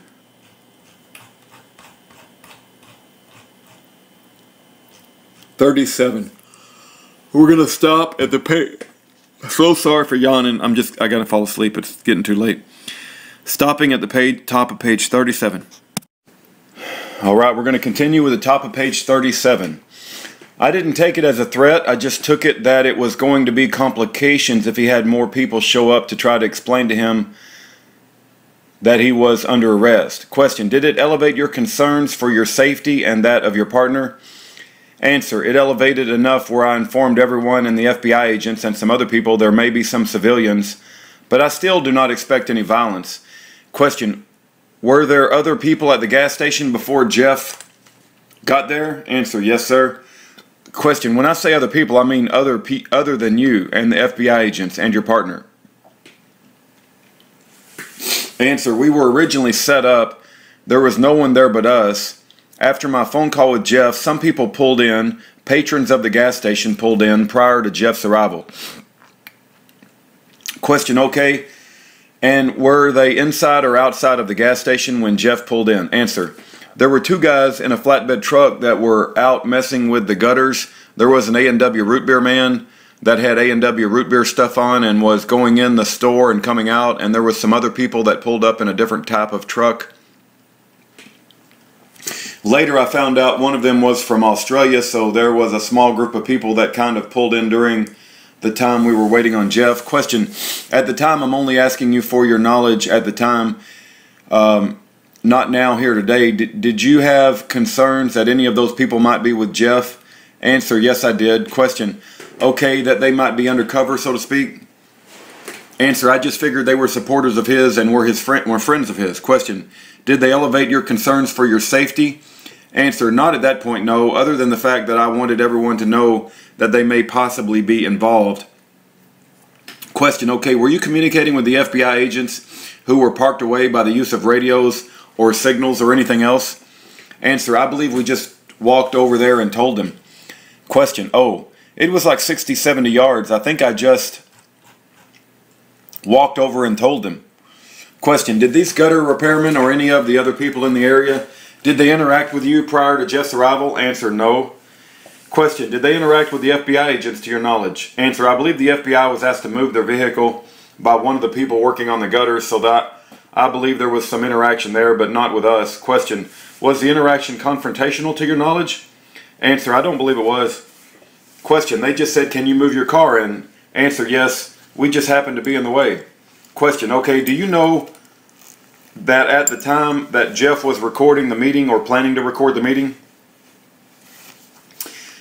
37. We're going to stop at the page. So sorry for yawning. I got to fall asleep. It's getting too late. Stopping at the top of page 37. Alright, we're going to continue with the top of page 37. I didn't take it as a threat. I just took it that it was going to be complications if he had more people show up to try to explain to him that he was under arrest. Question, did it elevate your concerns for your safety and that of your partner? Answer, it elevated enough where I informed everyone and the FBI agents and some other people there may be some civilians, but I still do not expect any violence. Question, were there other people at the gas station before Jeff got there? Answer, yes sir. Question, when I say other people, I mean other than you and the FBI agents and your partner. Answer, we were originally set up. There was no one there but us. After my phone call with Jeff, some people pulled in. Patrons of the gas station pulled in prior to Jeff's arrival. Question, okay. And were they inside or outside of the gas station when Jeff pulled in? Answer, there were two guys in a flatbed truck that were out messing with the gutters. There was an A&W root beer man that had A&W root beer stuff on and was going in the store and coming out, and there was some other people that pulled up in a different type of truck. Later I found out one of them was from Australia, so there was a small group of people that kind of pulled in during the time we were waiting on Jeff. Question, at the time, I'm only asking you for your knowledge at the time, not now here today. Did you have concerns that any of those people might be with Jeff? Answer, yes I did. Question, okay, that they might be undercover, so to speak? Answer, I just figured they were supporters of his and were friends of his. Question, did they elevate your concerns for your safety? Answer, not at that point, no, other than the fact that I wanted everyone to know that they may possibly be involved. Question, okay, were you communicating with the FBI agents who were parked away by the use of radios or signals or anything else? Answer, I believe we just walked over there and told them. Question, oh, it was like 60, 70 yards. I think I just walked over and told them. Question, did these gutter repairmen or any of the other people in the area, did they interact with you prior to Jeff's arrival? Answer, no. Question, did they interact with the FBI agents to your knowledge? Answer, I believe the FBI was asked to move their vehicle by one of the people working on the gutters, so that I believe there was some interaction there, but not with us. Question, was the interaction confrontational to your knowledge? Answer, I don't believe it was. Question, they just said, can you move your car in? Answer, yes, we just happened to be in the way. Question, okay, do you know that at the time that Jeff was recording the meeting or planning to record the meeting?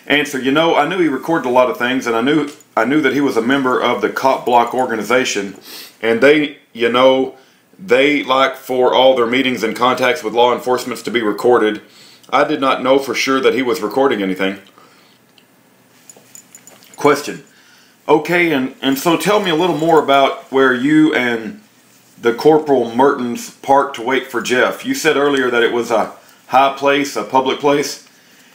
Answer, you know, I knew he recorded a lot of things, and I knew that he was a member of the Cop Block organization, and they, you know, they like for all their meetings and contacts with law enforcement to be recorded. I did not know for sure that he was recording anything. Question, okay, and so tell me a little more about where you and the Corporal Mertens parked to wait for Jeff. You said earlier that it was a high place, a public place.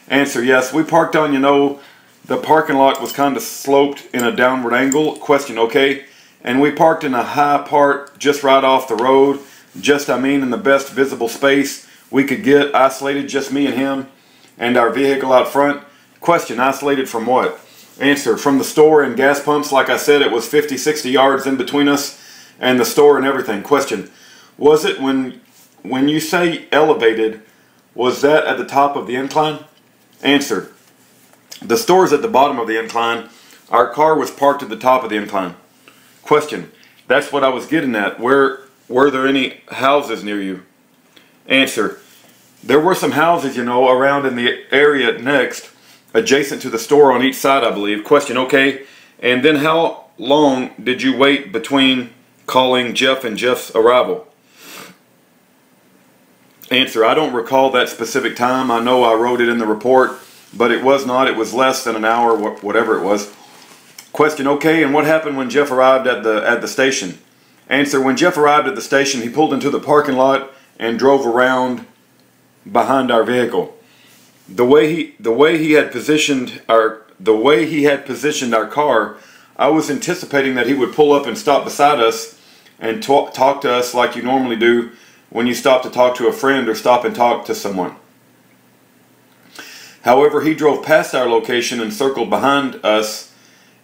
Answer, yes, we parked on, you know, the parking lot was kind of sloped in a downward angle. Question, okay, and we parked in a high part just right off the road, just, I mean, in the best visible space we could get, isolated, just me and him, and our vehicle out front. Question, isolated from what? Answer, from the store and gas pumps. Like I said, it was 50, 60 yards in between us and the store and everything. Question, was it when you say elevated, was that at the top of the incline? Answer, the store is at the bottom of the incline. Our car was parked at the top of the incline. Question, that's what I was getting at. Were there any houses near you? Answer, there were some houses, you know, around in the area next, adjacent to the store on each side, I believe. Question, okay, and then how long did you wait between calling Jeff and Jeff's arrival? Answer, I don't recall that specific time. I know I wrote it in the report, but it was not. It was less than an hour, whatever it was. Question, okay, and what happened when Jeff arrived at the station? Answer, when Jeff arrived at the station, he pulled into the parking lot and drove around behind our vehicle. The way he had positioned our car, I was anticipating that he would pull up and stop beside us and talk to us like you normally do when you stop to talk to a friend or stop and talk to someone. However, he drove past our location and circled behind us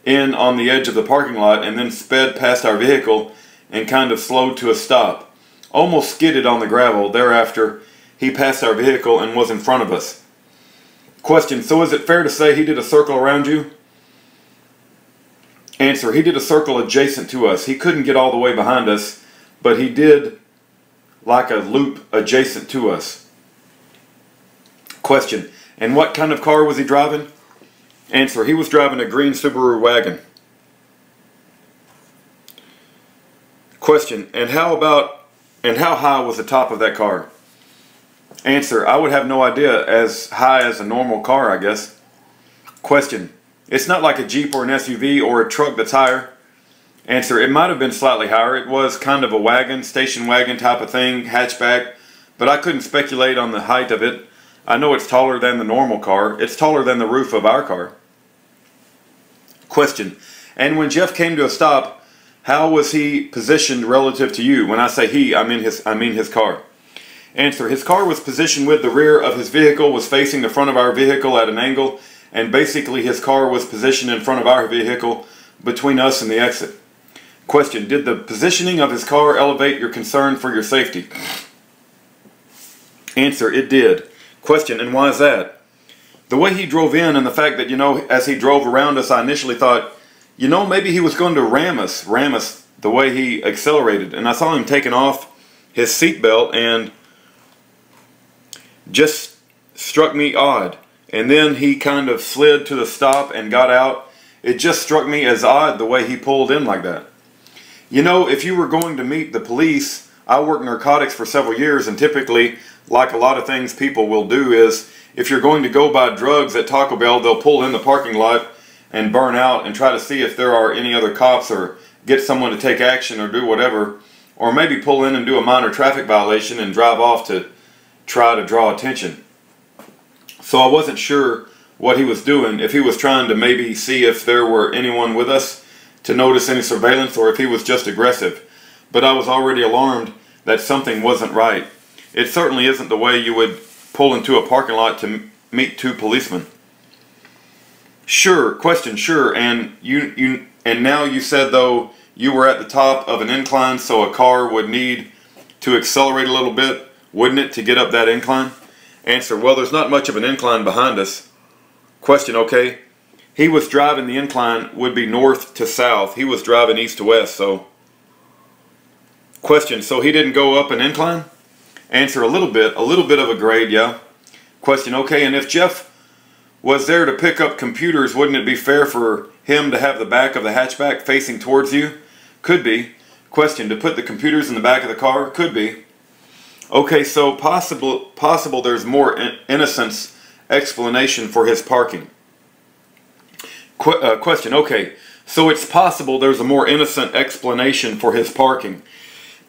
in on the edge of the parking lot and then sped past our vehicle and kind of slowed to a stop. Almost skidded on the gravel. Thereafter, he passed our vehicle and was in front of us. Question, so is it fair to say he did a circle around you? Answer, he did a circle adjacent to us. He couldn't get all the way behind us, but he did like a loop adjacent to us. Question, and what kind of car was he driving? Answer, he was driving a green Subaru wagon. Question, and how high was the top of that car? Answer, I would have no idea, as high as a normal car, I guess. Question, it's not like a Jeep or an SUV or a truck that's higher. Answer, it might have been slightly higher. It was kind of a wagon, station wagon type of thing, hatchback, but I couldn't speculate on the height of it. I know it's taller than the normal car. It's taller than the roof of our car. Question, and when Jeff came to a stop, how was he positioned relative to you? When I say he, I mean his car. Answer, his car was positioned with the rear of his vehicle was facing the front of our vehicle at an angle, and basically his car was positioned in front of our vehicle between us and the exit. Question, did the positioning of his car elevate your concern for your safety? Answer, it did. Question, and why is that? The way he drove in and the fact that, as he drove around us, I initially thought, maybe he was going to ram us the way he accelerated. And I saw him taking off his seatbelt and just struck me odd. And then he kind of slid to the stop and got out. It just struck me as odd the way he pulled in like that. If you were going to meet the police, I worked narcotics for several years, and typically, like a lot of things people will do, is if you're going to go buy drugs at Taco Bell, they'll pull in the parking lot and burn out and try to see if there are any other cops or get someone to take action or do whatever, or maybe pull in and do a minor traffic violation and drive off to try to draw attention. So I wasn't sure what he was doing, if he was trying to maybe see if there were anyone with us to notice any surveillance, or if he was just aggressive. But I was already alarmed that something wasn't right. It certainly isn't the way you would pull into a parking lot to meet two policemen. Sure, question, sure, and now you said though you were at the top of an incline, so a car would need to accelerate a little bit, wouldn't it, to get up that incline? Answer, well, there's not much of an incline behind us. Question, okay. He was driving the incline would be north to south. He was driving east to west, so. Question, so he didn't go up an incline? Answer, a little bit of a grade, yeah. Question, okay, and if Jeff was there to pick up computers, wouldn't it be fair for him to have the back of the hatchback facing towards you? Could be. Question, to put the computers in the back of the car? Could be. Okay, so possible there's more innocence explanation for his parking. Question, okay, so it's possible there's a more innocent explanation for his parking.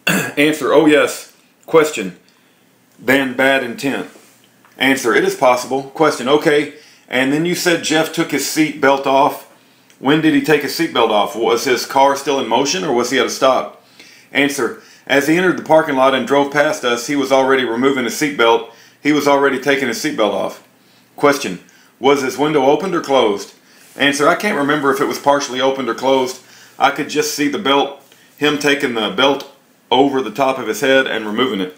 Answer, oh yes. Question, than bad intent. Answer, it is possible. Question, okay, and then you said Jeff took his seat belt off. When did he take his seat belt off? Was his car still in motion, or was he at a stop? Answer, as he entered the parking lot and drove past us, he was already removing his seat belt. He was already taking his seat belt off. Question, was his window opened or closed? Answer, I can't remember if it was partially opened or closed. I could just see the belt, him taking the belt over the top of his head and removing it.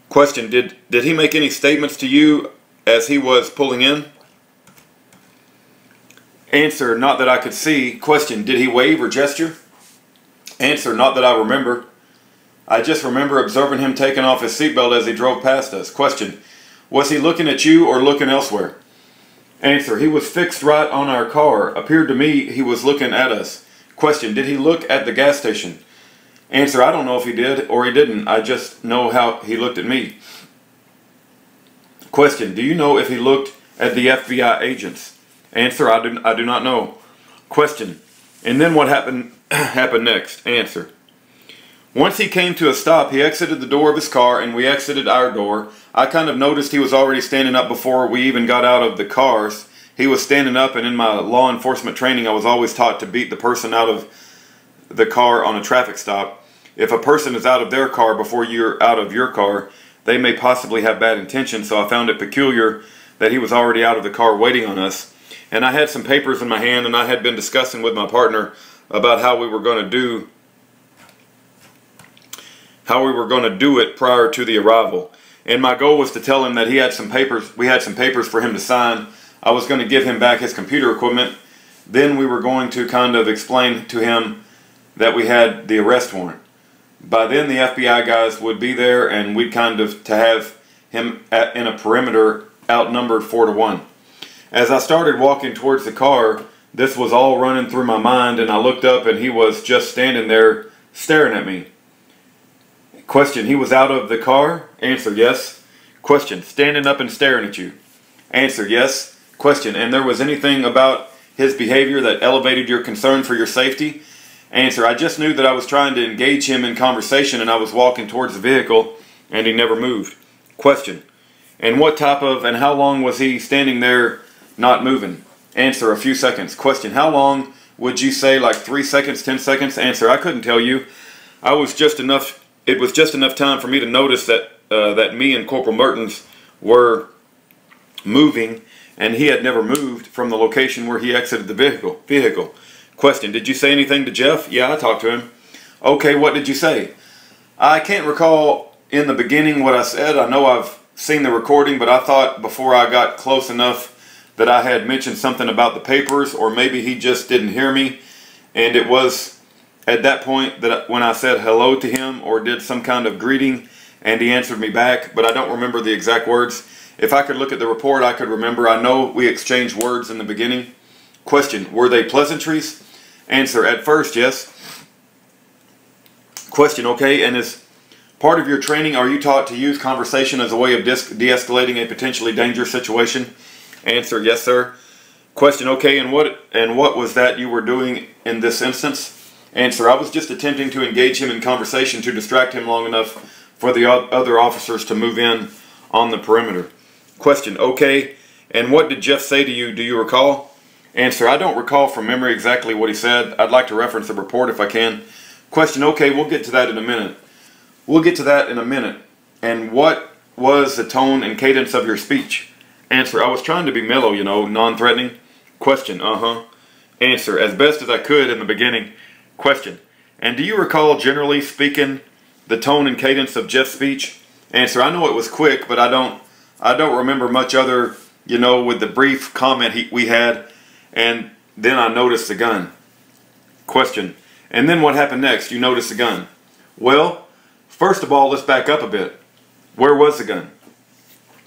Question, did he make any statements to you as he was pulling in? Answer, not that I could see. Question, did he wave or gesture? Answer, not that I remember. I just remember observing him taking off his seatbelt as he drove past us. Question, was he looking at you or looking elsewhere? Answer, he was fixed right on our car. Appeared to me he was looking at us. Question, did he look at the gas station? Answer, I don't know if he did or he didn't. I just know how he looked at me. Question, do you know if he looked at the FBI agents? Answer, I do not know. Question, and then what happened next? Answer, once he came to a stop, he exited the door of his car and we exited our door. I kind of noticed he was already standing up before we even got out of the cars. He was standing up, and in my law enforcement training I was always taught to beat the person out of the car on a traffic stop. If a person is out of their car before you're out of your car, they may possibly have bad intentions, so I found it peculiar that he was already out of the car waiting on us. And I had some papers in my hand, and I had been discussing with my partner about how we were going to do it prior to the arrival. And my goal was to tell him that we had some papers for him to sign. I was going to give him back his computer equipment. Then we were going to kind of explain to him that we had the arrest warrant. By then the FBI guys would be there, and we'd kind of to have him in a perimeter outnumbered 4-1. As I started walking towards the car, this was all running through my mind, and I looked up and he was just standing there staring at me. Question, he was out of the car? Answer, yes. Question, standing up and staring at you? Answer, yes. Question, and there was anything about his behavior that elevated your concern for your safety? Answer, I just knew that I was trying to engage him in conversation, and I was walking towards the vehicle and he never moved. Question, and what type of and how long was he standing there not moving? Answer, a few seconds. Question, how long would you say, like 3 seconds, 10 seconds? Answer, I couldn't tell you. It was just enough time for me to notice that that me and Corporal Mertens were moving, and he had never moved from the location where he exited the vehicle. Question, did you say anything to Jeff? Yeah, I talked to him. Okay, what did you say? I can't recall in the beginning what I said. I know I've seen the recording, but I thought before I got close enough that I had mentioned something about the papers, or maybe he just didn't hear me, and it was at that point that when I said hello to him or did some kind of greeting, and he answered me back, but I don't remember the exact words. If I could look at the report, I could remember. I know we exchanged words in the beginning. Question, were they pleasantries? Answer, at first, yes. Question, okay, and as part of your training, are you taught to use conversation as a way of de-escalating a potentially dangerous situation? Answer, yes, sir. Question, okay, and what was that you were doing in this instance? Answer, I was just attempting to engage him in conversation to distract him long enough for the other officers to move in on the perimeter. Question, okay, and what did Jeff say to you? Do you recall? Answer, I don't recall from memory exactly what he said. I'd like to reference the report if I can. Question, okay, we'll get to that in a minute. And what was the tone and cadence of your speech? Answer, I was trying to be mellow, you know, non-threatening. Question, Answer, as best as I could in the beginning. Question, and do you recall generally speaking the tone and cadence of Jeff's speech? Answer, I know it was quick, but I don't remember much other, you know, with the brief comment we had. And then I noticed the gun. Question, and then what happened next? You noticed the gun. Well, first of all, let's back up a bit. Where was the gun?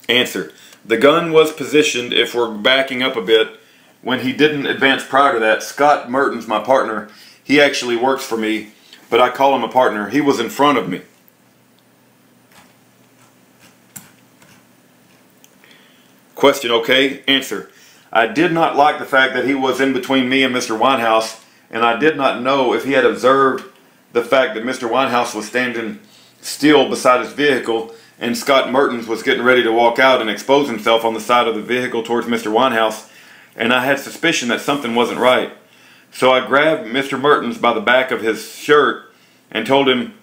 Answer, the gun was positioned, if we're backing up a bit, when he didn't advance prior to that. Scott Mertens, my partner, he actually works for me, but I call him a partner. He was in front of me. Question, okay. Answer, I did not like the fact that he was in between me and Mr. Weinhaus, and I did not know if he had observed the fact that Mr. Weinhaus was standing still beside his vehicle and Scott Mertens was getting ready to walk out and expose himself on the side of the vehicle towards Mr. Weinhaus, and I had suspicion that something wasn't right. So I grabbed Mr. Mertens by the back of his shirt and told him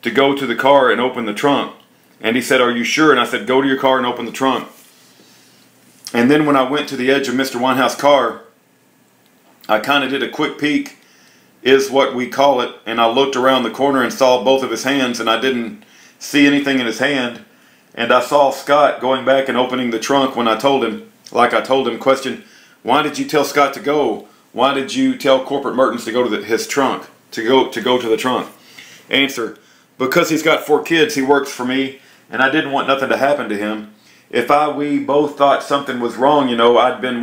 to go to the car and open the trunk. And he said, are you sure? And I said, go to your car and open the trunk. And then when I went to the edge of Mr. Weinhaus' car, I kind of did a quick peek, is what we call it, and I looked around the corner and saw both of his hands, and I didn't see anything in his hand. And I saw Scott going back and opening the trunk when I told him, like I told him, question, why did you tell Scott to go? Why did you tell Corporate Mertens to go to his trunk, to go to the trunk? Answer, because he's got 4 kids, he works for me, and I didn't want nothing to happen to him. If we both thought something was wrong, you know, I'd been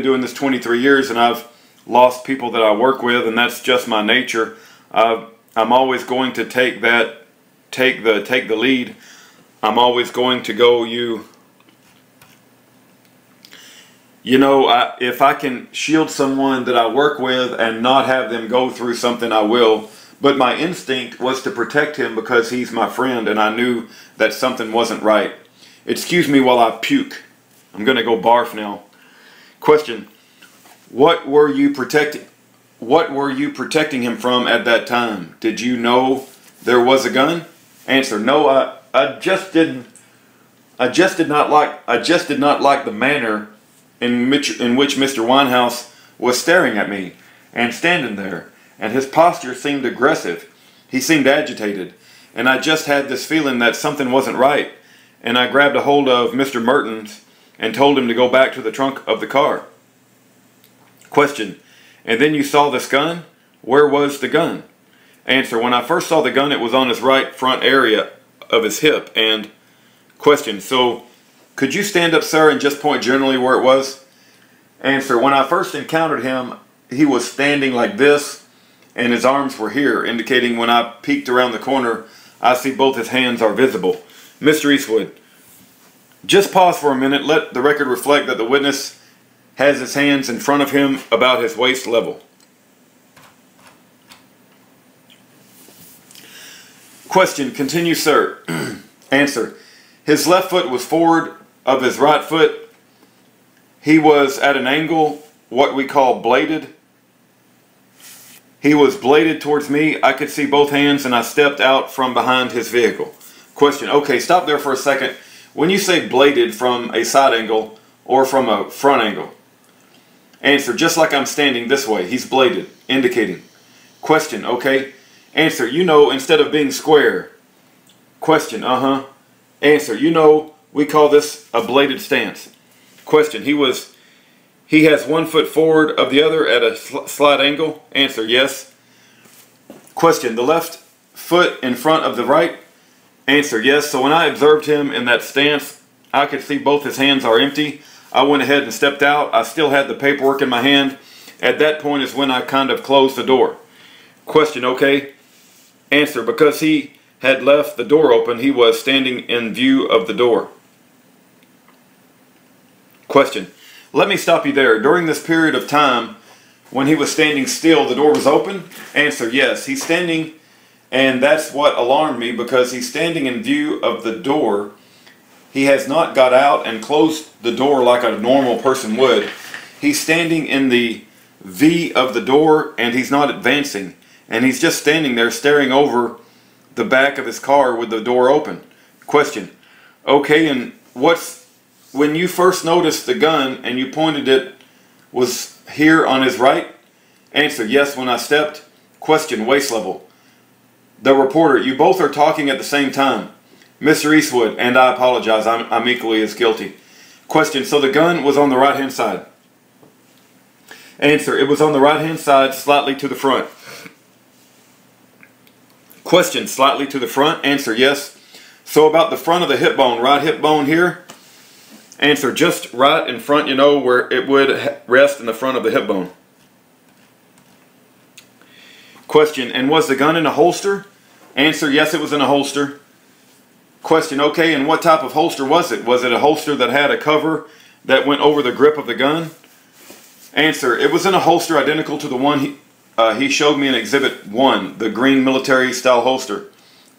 doing this 23 years, and I've lost people that I work with, and that's just my nature. I'm always going to take the lead. I'm always going to go, you know, if I can shield someone that I work with and not have them go through something, I will. But my instinct was to protect him because he's my friend, and I knew that something wasn't right. Excuse me while I puke. I'm going to go barf now. Question, what were you protecting him from at that time? Did you know there was a gun? Answer, no, I just did not like the manner in which Mr. Weinhaus was staring at me and standing there, and his posture seemed aggressive. He seemed agitated, and I just had this feeling that something wasn't right. And I grabbed a hold of Mr. Mertens and told him to go back to the trunk of the car. Question, and then you saw this gun? Where was the gun? Answer, when I first saw the gun, it was on his right front area of his hip. And question, so could you stand up, sir, and just point generally where it was? Answer, when I first encountered him, he was standing like this, and his arms were here, indicating when I peeked around the corner, I see both his hands are visible. Mr. Eastwood, just pause for a minute. Let the record reflect that the witness has his hands in front of him about his waist level. Question, continue, sir. Answer, his left foot was forward of his right foot. He was at an angle, what we call bladed. He was bladed towards me. I could see both hands, and I stepped out from behind his vehicle. Question, okay, stop there for a second. When you say bladed, from a side angle or from a front angle? Answer, just like I'm standing this way, he's bladed, indicating. Question, okay. Answer, you know, instead of being square. Question, Answer, you know, we call this a bladed stance. Question, he has one foot forward of the other at a slight angle. Answer, yes. Question, the left foot in front of the right. Answer, yes. So when I observed him in that stance, I could see both his hands are empty. I went ahead and stepped out. I still had the paperwork in my hand. At that point is when I kind of closed the door. Question, okay. Answer, because he had left the door open, he was standing in view of the door. Question, let me stop you there. During this period of time, when he was standing still, the door was open? Answer, yes. He's standing, and that's what alarmed me, because he's standing in view of the door. He has not got out and closed the door like a normal person would. He's standing in the V of the door, and he's not advancing. And he's just standing there staring over the back of his car with the door open. Question, okay, and when you first noticed the gun and you pointed it, was here on his right? Answer, yes, when I stepped. Question, waist level. The reporter, you both are talking at the same time. Mr. Eastwood, and I apologize, I'm equally as guilty. Question, so the gun was on the right hand side? Answer, it was on the right hand side, slightly to the front. Question, slightly to the front? Answer, yes. So about the front of the hip bone, right hip bone here? Answer, just right in front, you know, where it would rest in the front of the hip bone. Question, and was the gun in a holster? Answer, yes, it was in a holster. Question, okay, and what type of holster was it? Was it a holster that had a cover that went over the grip of the gun? Answer, it was in a holster identical to the one he showed me in Exhibit 1, the green military style holster.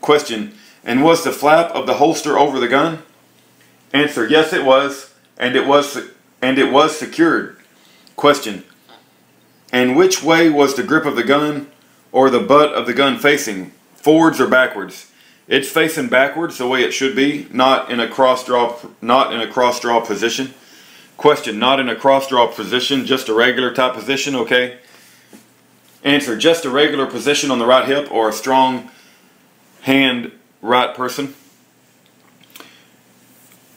Question, and was the flap of the holster over the gun? Answer, yes it was, and it was secured. Question, and which way was the grip of the gun or the butt of the gun facing, forwards or backwards? It's facing backwards the way it should be, not in a cross draw position. Question, not in a cross draw position, just a regular type position, okay? Answer, just a regular position on the right hip or a strong hand right person?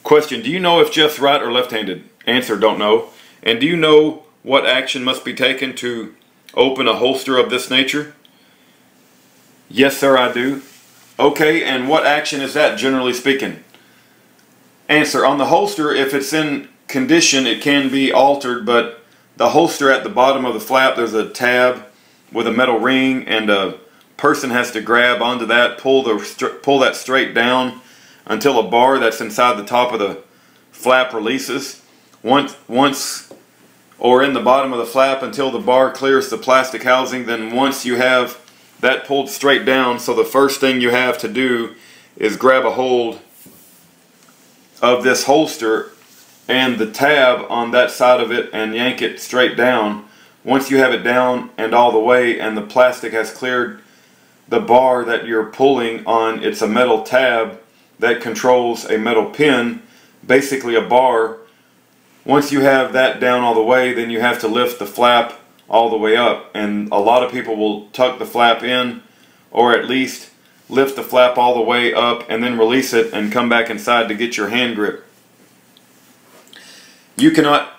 Question, do you know if Jeff's right or left-handed? Answer, don't know. And do you know what action must be taken to open a holster of this nature? Yes, sir, I do. Okay, and what action is that, generally speaking? Answer, on the holster, if it's in condition, it can be altered, but the holster at the bottom of the flap, there's a tab with a metal ring, and a person has to grab onto that, pull that straight down until a bar that's inside the top of the flap releases. Once or in the bottom of the flap until the bar clears the plastic housing. Then once you have that pulled straight down, so the first thing you have to do is grab a hold of this holster and the tab on that side of it and yank it straight down. Once you have it down and all the way and the plastic has cleared the bar that you're pulling on, it's a metal tab that controls a metal pin, basically a bar. Once you have that down all the way, then you have to lift the flap all the way up, and a lot of people will tuck the flap in, or at least lift the flap all the way up and then release it and come back inside to get your hand grip. You cannot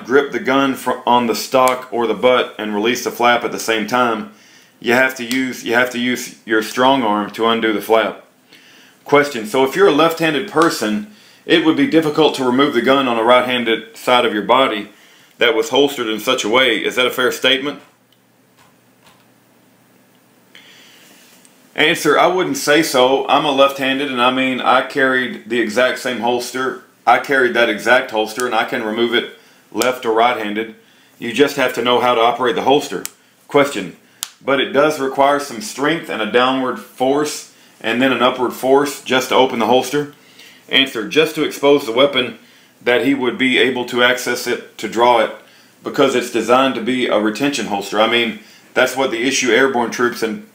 grip the gun on the stock or the butt and release the flap at the same time. you have to use your strong arm to undo the flap. Question, so if you're a left-handed person, it would be difficult to remove the gun on a right-handed side of your body that was holstered in such a way. Is that a fair statement? Answer, I wouldn't say so. I'm a left-handed, and I mean, I carried the exact same holster. I carried that exact holster, and I can remove it left or right-handed. You just have to know how to operate the holster. Question, but it does require some strength and a downward force and then an upward force just to open the holster. Answer, just to expose the weapon that he would be able to access it, to draw it, because it's designed to be a retention holster. I mean, that's what they issue airborne troops, and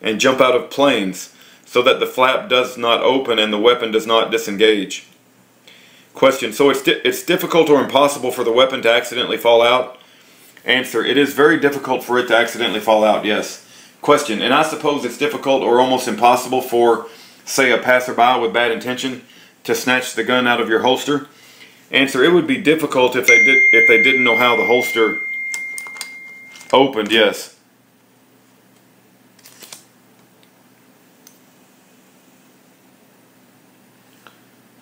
and jump out of planes, so that the flap does not open and the weapon does not disengage. Question, so it's difficult or impossible for the weapon to accidentally fall out? Answer, it is very difficult for it to accidentally fall out, yes. Question, and I suppose it's difficult or almost impossible for, say, a passerby with bad intention to snatch the gun out of your holster? Answer, it would be difficult if they didn't know how the holster opened, yes.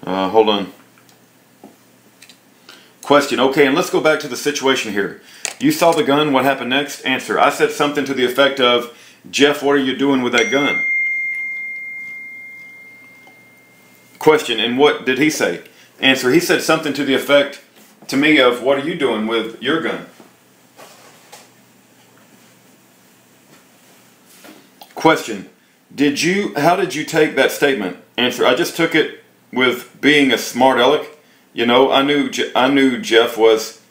Hold on. Question, okay, and let's go back to the situation here. You saw the gun, what happened next? Answer, I said something to the effect of, Jeff, what are you doing with that gun? Question, and what did he say? Answer, he said something to the effect to me of, what are you doing with your gun? Question, how did you take that statement? Answer, I just took it with being a smart aleck. You know, I knew Jeff was,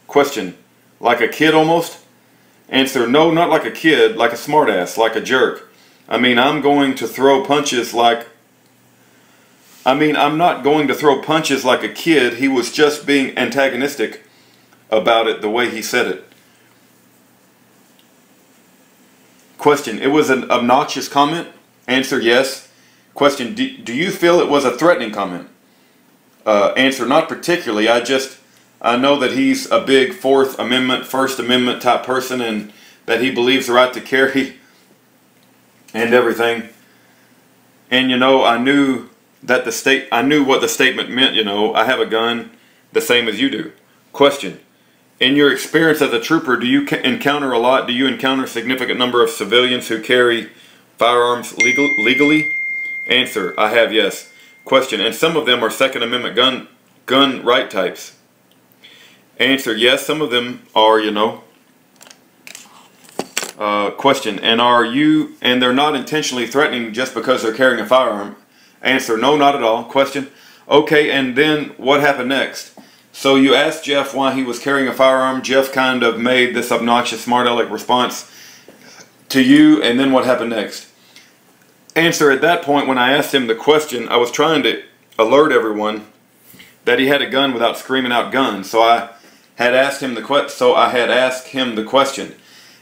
question, like a kid almost? Answer, no, not like a kid, like a smartass, like a jerk. I mean, I'm not going to throw punches like a kid. He was just being antagonistic about it the way he said it. Question, it was an obnoxious comment? Answer, yes. Question, do you feel it was a threatening comment? Answer, not particularly. I know that he's a big Fourth Amendment, First Amendment type person, and that he believes the right to carry and everything. And you know, I knew what the statement meant. You know, I have a gun the same as you do. Question, in your experience as a trooper, do you encounter a lot? Do you encounter a significant number of civilians who carry firearms legally? Answer, I have, yes. Question, and some of them are Second Amendment gun right types. Answer, yes, some of them are, you know. Question, and they're not intentionally threatening just because they're carrying a firearm? Answer, no, not at all. Question, okay, and then what happened next? So you asked Jeff why he was carrying a firearm. Jeff kind of made this obnoxious smart aleck response to you, and then what happened next? Answer, at that point when I asked him the question, I was trying to alert everyone that he had a gun without screaming out gun. So I had asked him the question.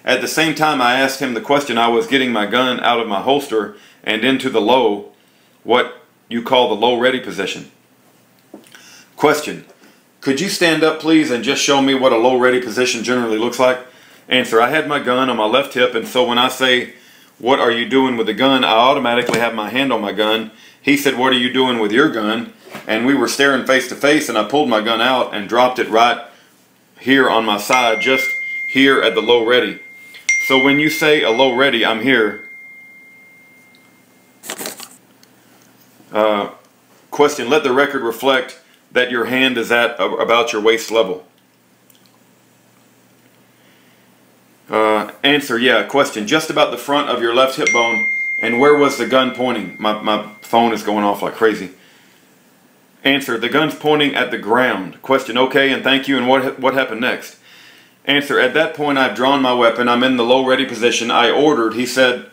At the same time I asked him the question, I was getting my gun out of my holster and into the low, what you call the low ready position. Question, could you stand up please and just show me what a low ready position generally looks like? Answer, I had my gun on my left hip, and so when I say, what are you doing with the gun, I automatically have my hand on my gun. He said, what are you doing with your gun? And we were staring face to face, and I pulled my gun out and dropped it right here on my side, just here at the low ready. So when you say a low ready, I'm here. Question, let the record reflect that your hand is at about your waist level. Answer, yeah. Question, just about the front of your left hip bone. And where was the gun pointing? My phone is going off like crazy. Answer, the gun's pointing at the ground. Question, okay, and thank you, and what happened next? Answer, at that point I've drawn my weapon. I'm in the low ready position. I ordered. He said,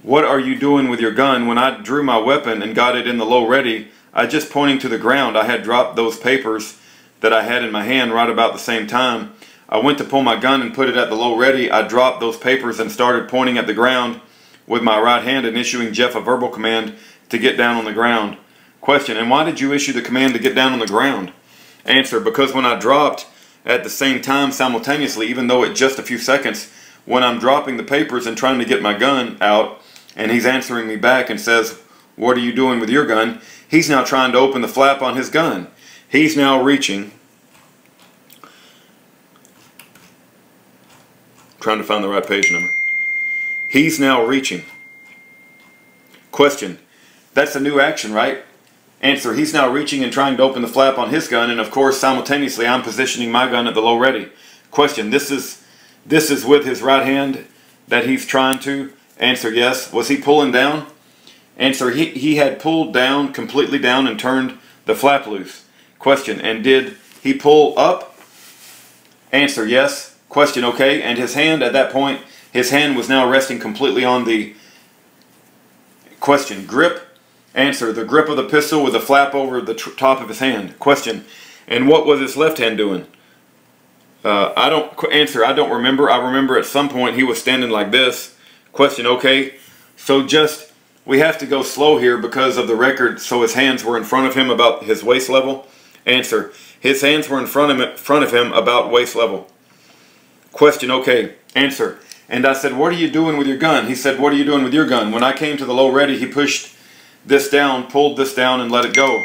what are you doing with your gun? When I drew my weapon and got it in the low ready, I just pointing to the ground. I had dropped those papers that I had in my hand right about the same time. I went to pull my gun and put it at the low ready. I dropped those papers and started pointing at the ground with my right hand and issuing Jeff a verbal command to get down on the ground. Question, and why did you issue the command to get down on the ground? Answer, because when I dropped at the same time simultaneously, even though at just a few seconds, when I'm dropping the papers and trying to get my gun out, and he's answering me back and says, "What are you doing with your gun?" He's now trying to open the flap on his gun. He's now reaching. Trying to find the right page number. He's now reaching. Question. That's a new action, right? Answer. He's now reaching and trying to open the flap on his gun, and of course simultaneously I'm positioning my gun at the low ready. Question. This is with his right hand that he's trying to. Answer. Yes. Was he pulling down? Answer. He had pulled down, completely down, and turned the flap loose. Question. And did he pull up? Answer. Yes. Question. Okay. And his hand at that point, his hand was now resting completely on the question. Grip. Answer. The grip of the pistol with the flap over the top of his hand. Question. And what was his left hand doing? I don't remember. I remember at some point he was standing like this. Question. Okay. So we have to go slow here because of the record. So his hands were in front of him about his waist level. Answer. His hands were in front of him about waist level. Question. Okay. Answer. And I said, "What are you doing with your gun?" He said, "What are you doing with your gun?" When I came to the low ready, he pushed this down, pulled this down, and let it go.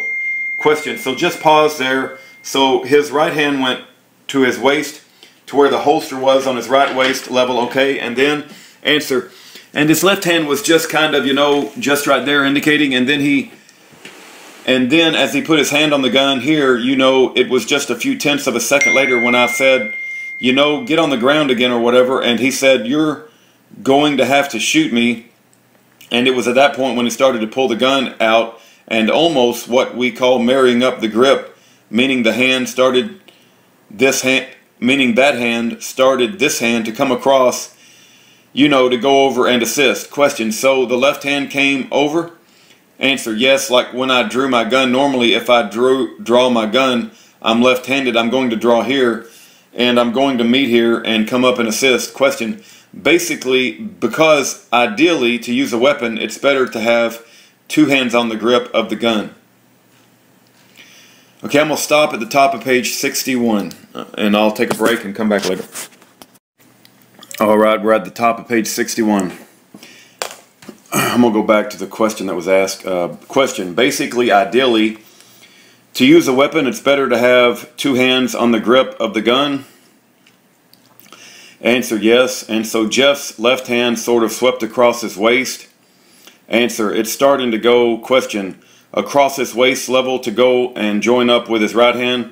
Question. So just pause there. So his right hand went to his waist, to where the holster was on his right waist level. Okay. And then answer. And his left hand was just kind of, just right there indicating. And then as he put his hand on the gun here, it was just a few tenths of a second later when I said, "Get on the ground again," or whatever. And he said, "You're going to have to shoot me." And it was at that point when he started to pull the gun out and almost what we call marrying up the grip, meaning the hand started this hand, meaning that hand started this hand to come across, to go over and assist. Question. So the left hand came over? Answer. Yes, like when I drew my gun. Normally if I draw my gun, I'm left-handed. I'm going to draw here and I'm going to meet here and come up and assist. Question. Basically, because ideally to use a weapon, it's better to have two hands on the grip of the gun. Okay, I'm going to stop at the top of page 61 and I'll take a break and come back later. Alright, we're at the top of page 61. I'm going to go back to the question that was asked. Question. Basically, ideally, to use a weapon, it's better to have two hands on the grip of the gun. Answer. Yes. And so Jeff's left hand sort of swept across his waist. Answer. It's starting to go, question, across his waist level to go and join up with his right hand.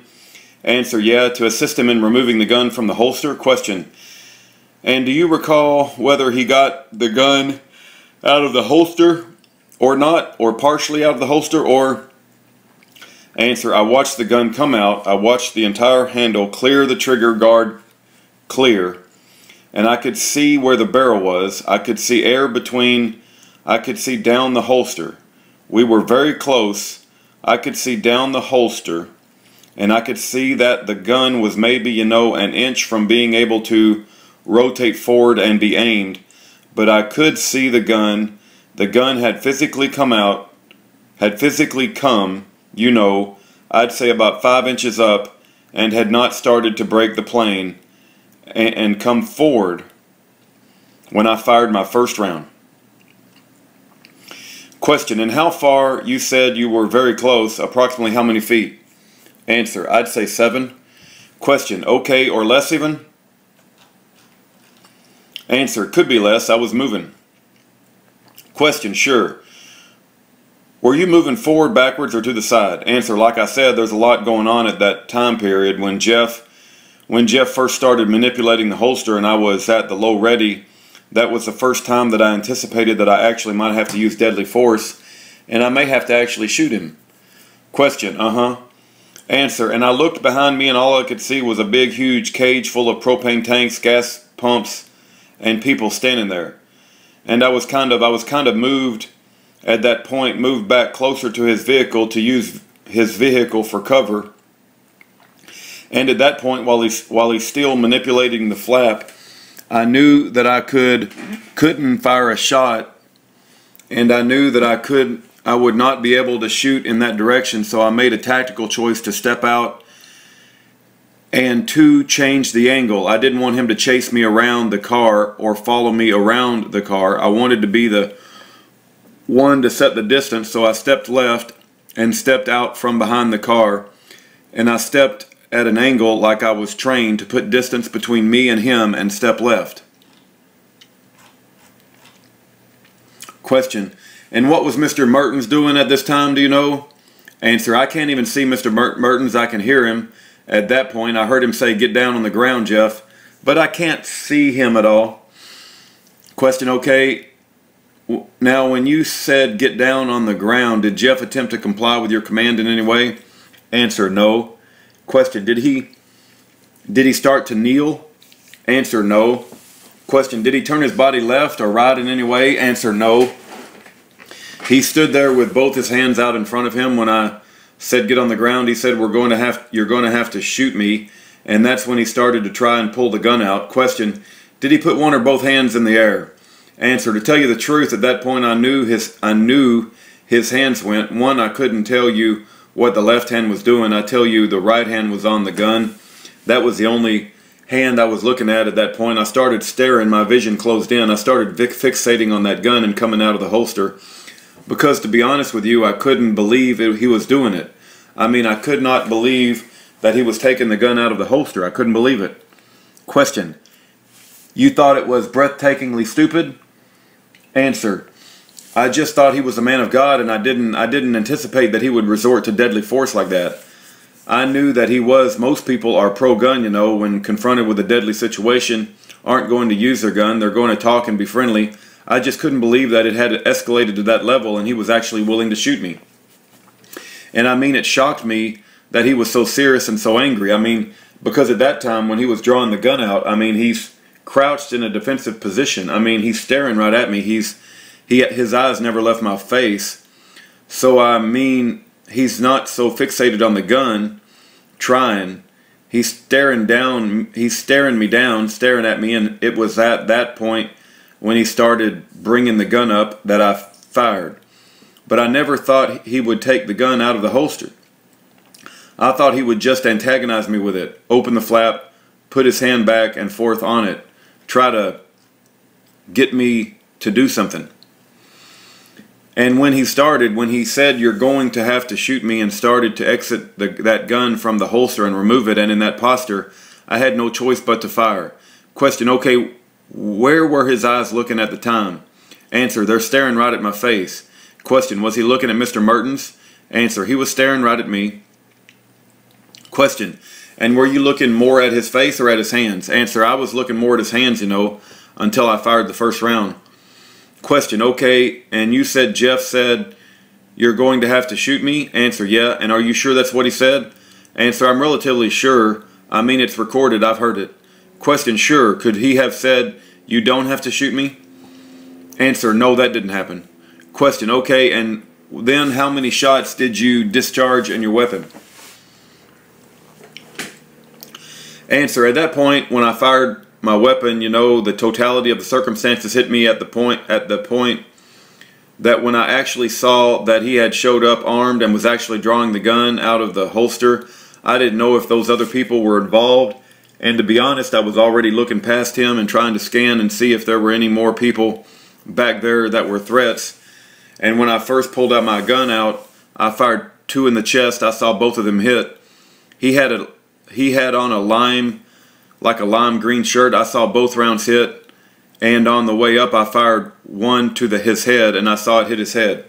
Answer. Yeah, to assist him in removing the gun from the holster. Question. And do you recall whether he got the gun out of the holster or not, or partially out of the holster, or? Answer. I watched the gun come out. I watched the entire handle clear, the trigger guard clear, and I could see where the barrel was. I could see air between. I could see down the holster. We were very close. I could see down the holster, and I could see that the gun was maybe, an inch from being able to rotate forward and be aimed, but I could see the gun. The gun had physically come out, I'd say about 5 inches up, and had not started to break the plane and come forward when I fired my first round. Question. And how far? You said you were very close. Approximately how many feet? Answer. I'd say 7. Question. Okay, or less even? Answer. Could be less. I was moving. Question. Sure. Were you moving forward, backwards, or to the side? Answer. Like I said, there's a lot going on at that time period when Jeff first started manipulating the holster and I was at the low ready. That was the first time that I anticipated that I actually might have to use deadly force and I may have to actually shoot him. Question. Answer. And I looked behind me and all I could see was a big huge cage full of propane tanks, gas pumps, and people standing there. And I was kind of moved at that point, moved back closer to his vehicle to use his vehicle for cover. And at that point, while he's still manipulating the flap, I knew that I couldn't fire a shot, and I knew that I would not be able to shoot in that direction. So I made a tactical choice to step out And 2, change the angle. I didn't want him to chase me around the car or follow me around the car. I wanted to be the one to set the distance, so I stepped left and stepped out from behind the car, and I stepped at an angle like I was trained to put distance between me and him and step left. Question, and what was Mr. Mertens doing at this time, do you know? Answer, I can't even see Mr. Mertens, I can hear him. At that point, I heard him say, "Get down on the ground, Jeff," but I can't see him at all. Question, okay, now when you said get down on the ground, did Jeff attempt to comply with your command in any way? Answer, no. Question, did he start to kneel? Answer, no. Question, did he turn his body left or right in any way? Answer, no. He stood there with both his hands out in front of him. When I said get on the ground, he said, you're going to have to shoot me. And that's when he started to try and pull the gun out. Question, did he put one or both hands in the air? Answer, to tell you the truth, at that point I knew his hands went. One, I couldn't tell you what the left hand was doing. I tell you the right hand was on the gun. That was the only hand I was looking at that point. I started staring, my vision closed in. I started fixating on that gun and coming out of the holster. Because to be honest with you, I couldn't believe he was doing it. I mean, I could not believe that he was taking the gun out of the holster. I couldn't believe it. Question, you thought it was breathtakingly stupid? Answer, I just thought he was a man of God, and I didn't anticipate that he would resort to deadly force like that. I knew that he was. Most people are pro-gun, you know, when confronted with a deadly situation, aren't going to use their gun. They're going to talk and be friendly. I just couldn't believe that it had escalated to that level and he was actually willing to shoot me. And I mean, it shocked me that he was so serious and so angry. I mean, because at that time when he was drawing the gun out, I mean, he's crouched in a defensive position. I mean, he's staring right at me. His eyes never left my face. So I mean, he's not so fixated on the gun, trying. He's staring down, he's staring me down, staring at me, and it was at that point when he started bringing the gun up that I fired. But I never thought he would take the gun out of the holster. I thought he would just antagonize me with it, open the flap, put his hand back and forth on it, try to get me to do something. And when he said, you're going to have to shoot me, and started to exit that gun from the holster and remove it, and in that posture, I had no choice but to fire. Question, okay, where were his eyes looking at the time? Answer, they're staring right at my face. Question, was he looking at Mr. Mertens? Answer, he was staring right at me. Question, and were you looking more at his face or at his hands? Answer, I was looking more at his hands, you know, until I fired the first round. Question, okay, and you said Jeff said you're going to have to shoot me? Answer, yeah, and are you sure that's what he said? Answer, I'm relatively sure. I mean, it's recorded, I've heard it. Question, sure, could he have said you don't have to shoot me? Answer, no, that didn't happen. Question, okay, and then how many shots did you discharge in your weapon? Answer, at that point when I fired my weapon, you know, the totality of the circumstances hit me at the point that when I actually saw that he had showed up armed and was actually drawing the gun out of the holster, I didn't know if those other people were involved. And to be honest, I was already looking past him and trying to scan and see if there were any more people back there that were threats. And when I first pulled out my gun out, I fired 2 in the chest. I saw both of them hit. He had on a lime green shirt. I saw both rounds hit. And on the way up, I fired one to his head, and I saw it hit his head.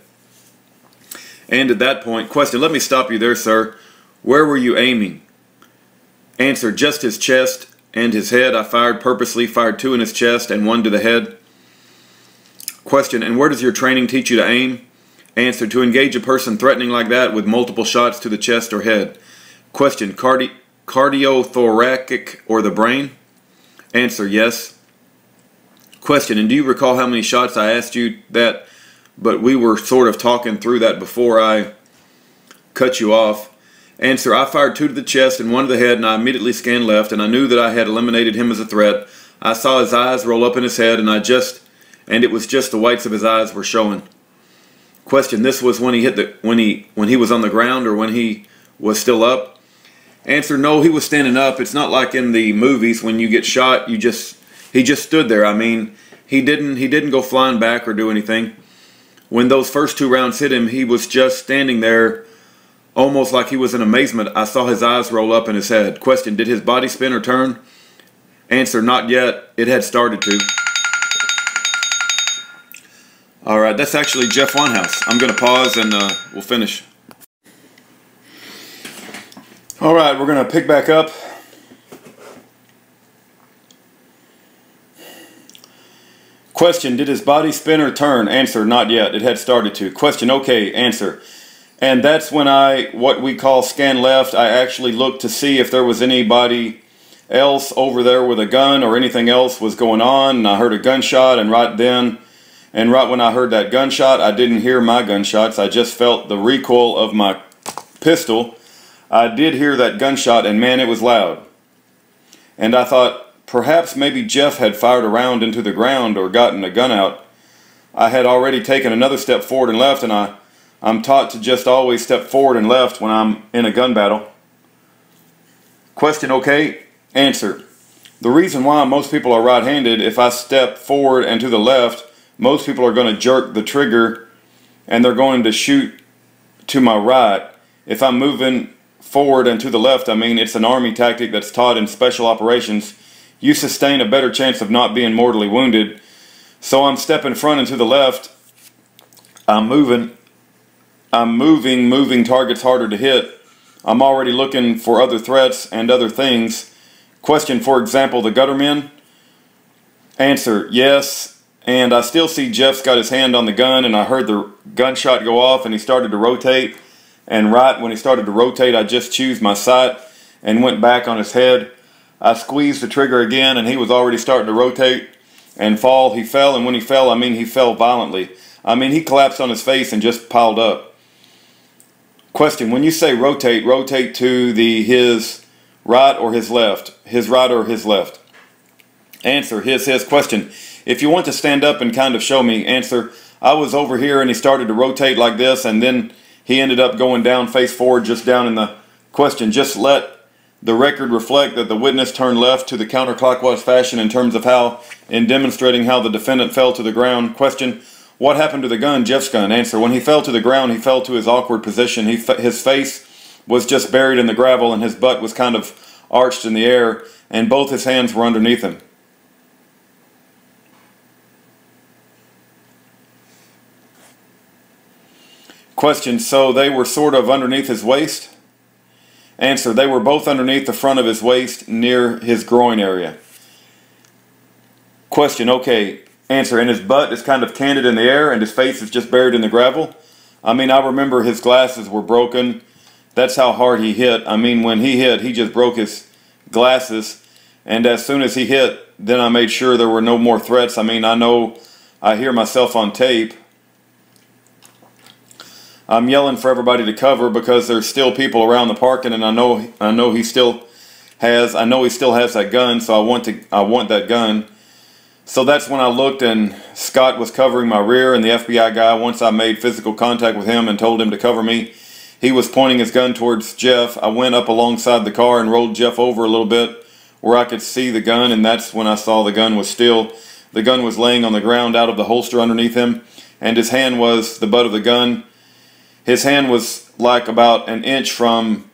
And at that point, question, let me stop you there, sir. Where were you aiming? Answer, just his chest and his head. I purposely fired 2 in his chest and 1 to the head. Question, and where does your training teach you to aim? Answer, to engage a person threatening like that with multiple shots to the chest or head. Question, cardiothoracic or the brain? Answer, yes. Question, and do you recall how many shots I asked you that, but we were sort of talking through that before I cut you off. Answer, I fired 2 to the chest and 1 to the head, and I immediately scanned left, and I knew that I had eliminated him as a threat. I saw his eyes roll up in his head, and it was just the whites of his eyes were showing. Question, this was when he hit when he was on the ground or when he was still up? Answer, no, he was standing up. It's not like in the movies when you get shot, he just stood there. I mean, he didn't go flying back or do anything. When those first 2 rounds hit him, he was just standing there, almost like he was in amazement. I saw his eyes roll up in his head. Question, did his body spin or turn? Answer, not yet. It had started to. All right, that's actually Jeff Weinhaus. I'm going to pause and we'll finish. All right, we're going to pick back up. Question, did his body spin or turn? Answer, not yet. It had started to. Question, okay. Answer. And that's when what we call scan left, I actually looked to see if there was anybody else over there with a gun or anything else was going on. And I heard a gunshot, and right when I heard that gunshot, I didn't hear my gunshots. I just felt the recoil of my pistol. I did hear that gunshot, and man, it was loud. And I thought, perhaps maybe Jeff had fired a round into the ground or gotten a gun out. I had already taken another step forward and left, and I'm taught to just always step forward and left when I'm in a gun battle. Question, okay. Answer. The reason why most people are right-handed, if I step forward and to the left, most people are going to jerk the trigger and they're going to shoot to my right. If I'm moving forward and to the left, I mean, it's an army tactic that's taught in special operations. You sustain a better chance of not being mortally wounded. So I'm stepping front and to the left. I'm moving targets harder to hit. I'm already looking for other threats and other things. Question, for example, the gutter men? Answer, yes. And I still see Jeff's got his hand on the gun, and I heard the gunshot go off and he started to rotate. And right when he started to rotate, I just chose my sight and went back on his head. I squeezed the trigger again, and he was already starting to rotate and fall. He fell, and when he fell, I mean he fell violently. I mean he collapsed on his face and just piled up. Question, when you say rotate, rotate to his right or his left? His right or his left? Answer, his. Question, if you want to stand up and kind of show me. Answer, I was over here and he started to rotate like this, and then he ended up going down face forward, just down in the question. Just let the record reflect that the witness turned left to the counterclockwise fashion in terms of in demonstrating how the defendant fell to the ground. Question, what happened to the gun, Jeff's gun? Answer, when he fell to the ground, he fell to his awkward position. His face was just buried in the gravel, and his butt was kind of arched in the air, and both his hands were underneath him. Question, so they were sort of underneath his waist? Answer, they were both underneath the front of his waist near his groin area. Question, okay. Answer, and his butt is kind of canted in the air and his face is just buried in the gravel? I mean, I remember his glasses were broken. That's how hard he hit. I mean, when he hit, he just broke his glasses. And as soon as he hit, then I made sure there were no more threats. I mean, I hear myself on tape. I'm yelling for everybody to cover because there's still people around the parking, and I know he still has that gun, so I want that gun. So that's when I looked, and Scott was covering my rear, and the FBI guy, once I made physical contact with him and told him to cover me, he was pointing his gun towards Jeff. I went up alongside the car and rolled Jeff over a little bit where I could see the gun, and that's when I saw the gun was still. The gun was laying on the ground out of the holster underneath him, and his hand was the butt of the gun. His hand was like about an inch from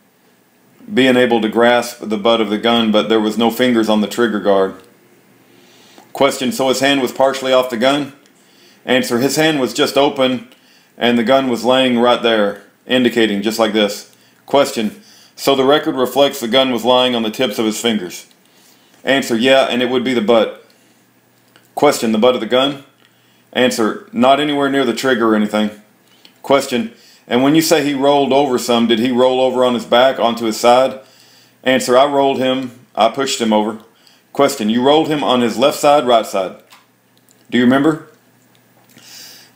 being able to grasp the butt of the gun, but there was no fingers on the trigger guard. Question, so his hand was partially off the gun? Answer, his hand was just open and the gun was laying right there, indicating just like this. Question, so the record reflects the gun was lying on the tips of his fingers? Answer, yeah, and it would be the butt. Question, the butt of the gun? Answer, not anywhere near the trigger or anything. Question, and when you say he rolled over some, did he roll over on his back onto his side? Answer, I pushed him over. Question, you rolled him on his left side, right side? Do you remember?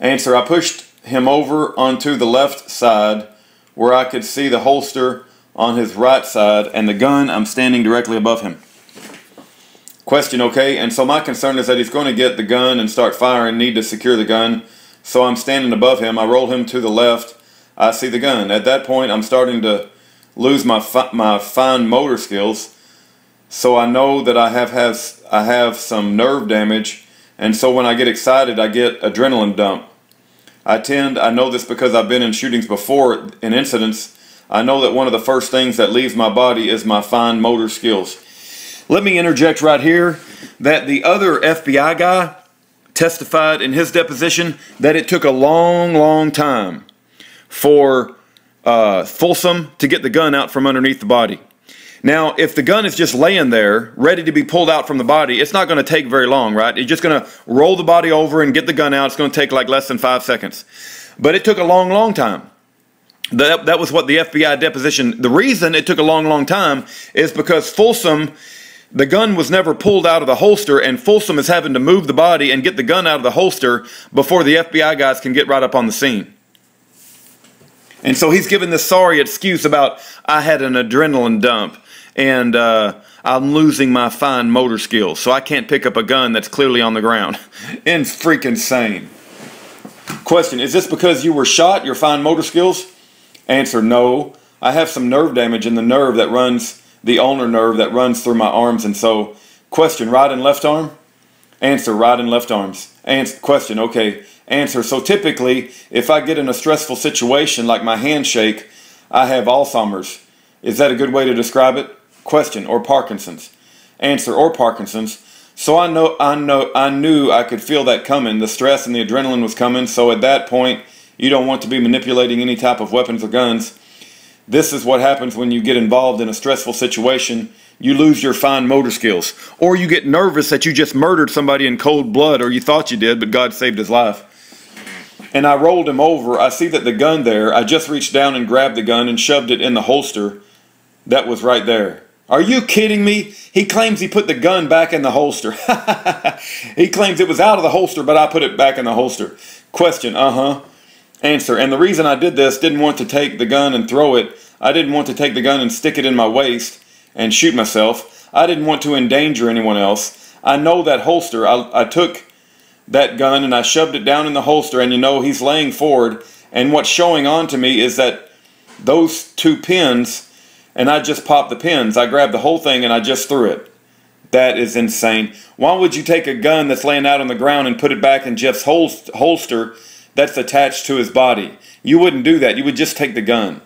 Answer, I pushed him over onto the left side where I could see the holster on his right side and the gun, I'm standing directly above him. Question, okay, and so my concern is that he's going to get the gun and start firing, need to secure the gun. So I'm standing above him, I roll him to the left, I see the gun. At that point, I'm starting to lose my fine motor skills. So I know that I have some nerve damage, and so when I get excited, I get adrenaline dump. I know this because I've been in shootings before, in incidents. I know that one of the first things that leaves my body is my fine motor skills. Let me interject right here that the other FBI guy testified in his deposition that it took a long time for Folsom to get the gun out from underneath the body. Now, if the gun is just laying there, ready to be pulled out from the body, it's not going to take very long, right? You're just going to roll the body over and get the gun out. It's going to take like less than 5 seconds. But it took a long time. That was what the FBI deposition, the reason it took a long time is because Folsom, the gun was never pulled out of the holster, and Folsom is having to move the body and get the gun out of the holster before the FBI guys can get right up on the scene. And so he's given this sorry excuse about, I had an adrenaline dump and I'm losing my fine motor skills, so I can't pick up a gun that's clearly on the ground. And freaking sane. Question, is this because you were shot, your fine motor skills? Answer, no. I have some nerve damage in the nerve that runs, the ulnar nerve that runs through my arms, and so, question, right and left arm? Answer, right and left arms. Question, okay. Answer, so typically, if I get in a stressful situation like my handshake, I have Alzheimer's. Is that a good way to describe it? Question, or Parkinson's. Answer, or Parkinson's. So I knew I could feel that coming. The stress and the adrenaline was coming, so at that point, you don't want to be manipulating any type of weapons or guns. This is what happens when you get involved in a stressful situation. You lose your fine motor skills. Or you get nervous that you just murdered somebody in cold blood, or you thought you did, but God saved his life. And I rolled him over. I see that the gun there, I just reached down and grabbed the gun and shoved it in the holster that was right there. Are you kidding me? He claims he put the gun back in the holster. He claims it was out of the holster, but I put it back in the holster. Question, Answer, and the reason I did this, didn't want to take the gun and throw it. I didn't want to take the gun and stick it in my waist and shoot myself. I didn't want to endanger anyone else. I know that holster. I took that gun and I shoved it down in the holster, and you know, he's laying forward, and what's showing on to me is that those two pins, and I just popped the pins. I grabbed the whole thing and I just threw it. That is insane. Why would you take a gun that's laying out on the ground and put it back in Jeff's holster that's attached to his body? You wouldn't do that. You would just take the gun.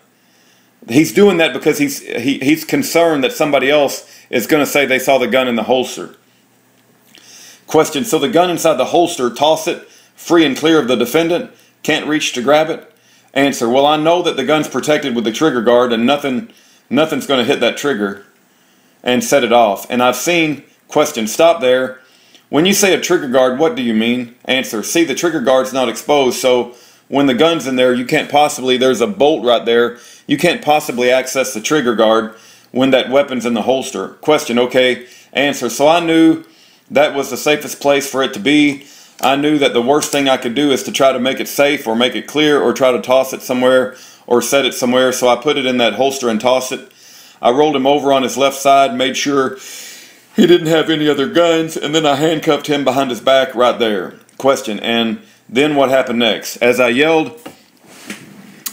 He's doing that because he's concerned that somebody else is going to say they saw the gun in the holster. Question, so the gun inside the holster, toss it free and clear of the defendant, can't reach to grab it? Answer, well, I know that the gun's protected with the trigger guard and nothing's going to hit that trigger and set it off. And I've seen, question, stop there. When you say a trigger guard, what do you mean? Answer, see, the trigger guard's not exposed, so when the gun's in there, you can't possibly, there's a bolt right there, you can't possibly access the trigger guard when that weapon's in the holster. Question, okay. Answer, so I knew that was the safest place for it to be. I knew that the worst thing I could do is to try to make it safe or make it clear or try to toss it somewhere or set it somewhere, so I put it in that holster and tossed it. I rolled him over on his left side, made sure he didn't have any other guns, and then I handcuffed him behind his back right there. Question, and then what happened next? As I yelled,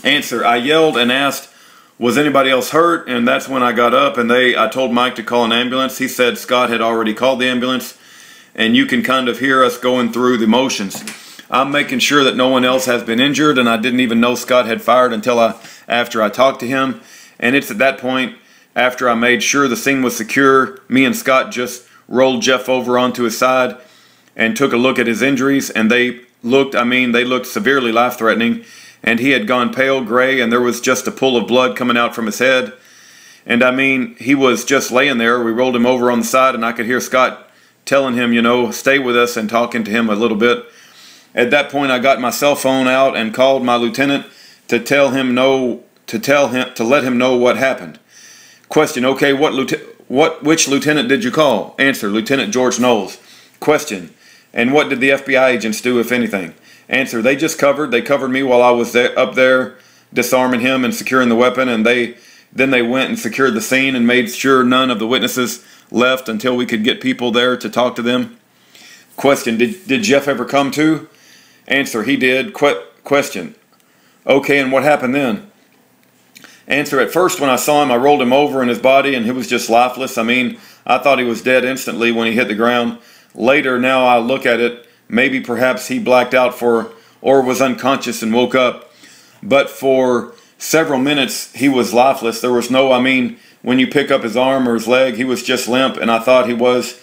answer, I yelled and asked, was anybody else hurt? And that's when I got up and I told Mike to call an ambulance. He said Scott had already called the ambulance, and you can kind of hear us going through the motions. I'm making sure that no one else has been injured, and I didn't even know Scott had fired until after I talked to him. And it's at that point, after I made sure the scene was secure, me and Scott just rolled Jeff over onto his side and took a look at his injuries, and they looked severely life-threatening, and he had gone pale gray, and there was just a pool of blood coming out from his head. And I mean, he was just laying there. We rolled him over on the side, and I could hear Scott telling him, you know, stay with us, and talking to him a little bit. At that point, I got my cell phone out and called my lieutenant to let him know what happened. Question, okay, which lieutenant did you call? Answer, Lieutenant George Knowles. Question, and what did the FBI agents do, if anything? Answer, they covered me while I was up there disarming him and securing the weapon, and then they went and secured the scene and made sure none of the witnesses left until we could get people there to talk to them. Question, did Jeff ever come to? Answer, he did. Question, okay, and what happened then? Answer, at first when I saw him, I rolled him over in his body and he was just lifeless. I mean, I thought he was dead instantly when he hit the ground. Later, now I look at it, maybe perhaps he blacked out or was unconscious and woke up. But for several minutes, he was lifeless. There was no, I mean, when you pick up his arm or his leg, he was just limp, and I thought he was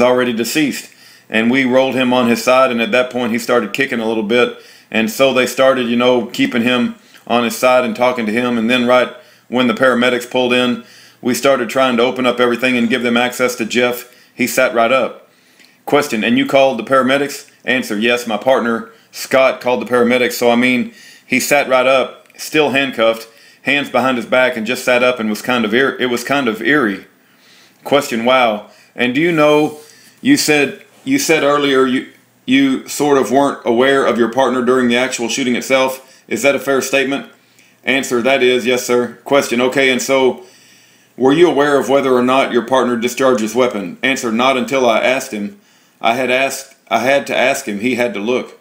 already deceased. And we rolled him on his side, and at that point he started kicking a little bit. And so they started, you know, keeping him on his side and talking to him. And then right when the paramedics pulled in, we started trying to open up everything and give them access to Jeff. He sat right up. Question, and you called the paramedics? Answer, yes, my partner Scott called the paramedics. So I mean, he sat right up, still handcuffed, hands behind his back, and just sat up, and was kind of it was kind of eerie. Question, wow. And do you know, you said earlier you sort of weren't aware of your partner during the actual shooting itself. Is that a fair statement? Answer, that is, yes sir. Question, okay, and so were you aware of whether or not your partner discharged his weapon? Answer, not until I asked him. I had to ask him. He had to look.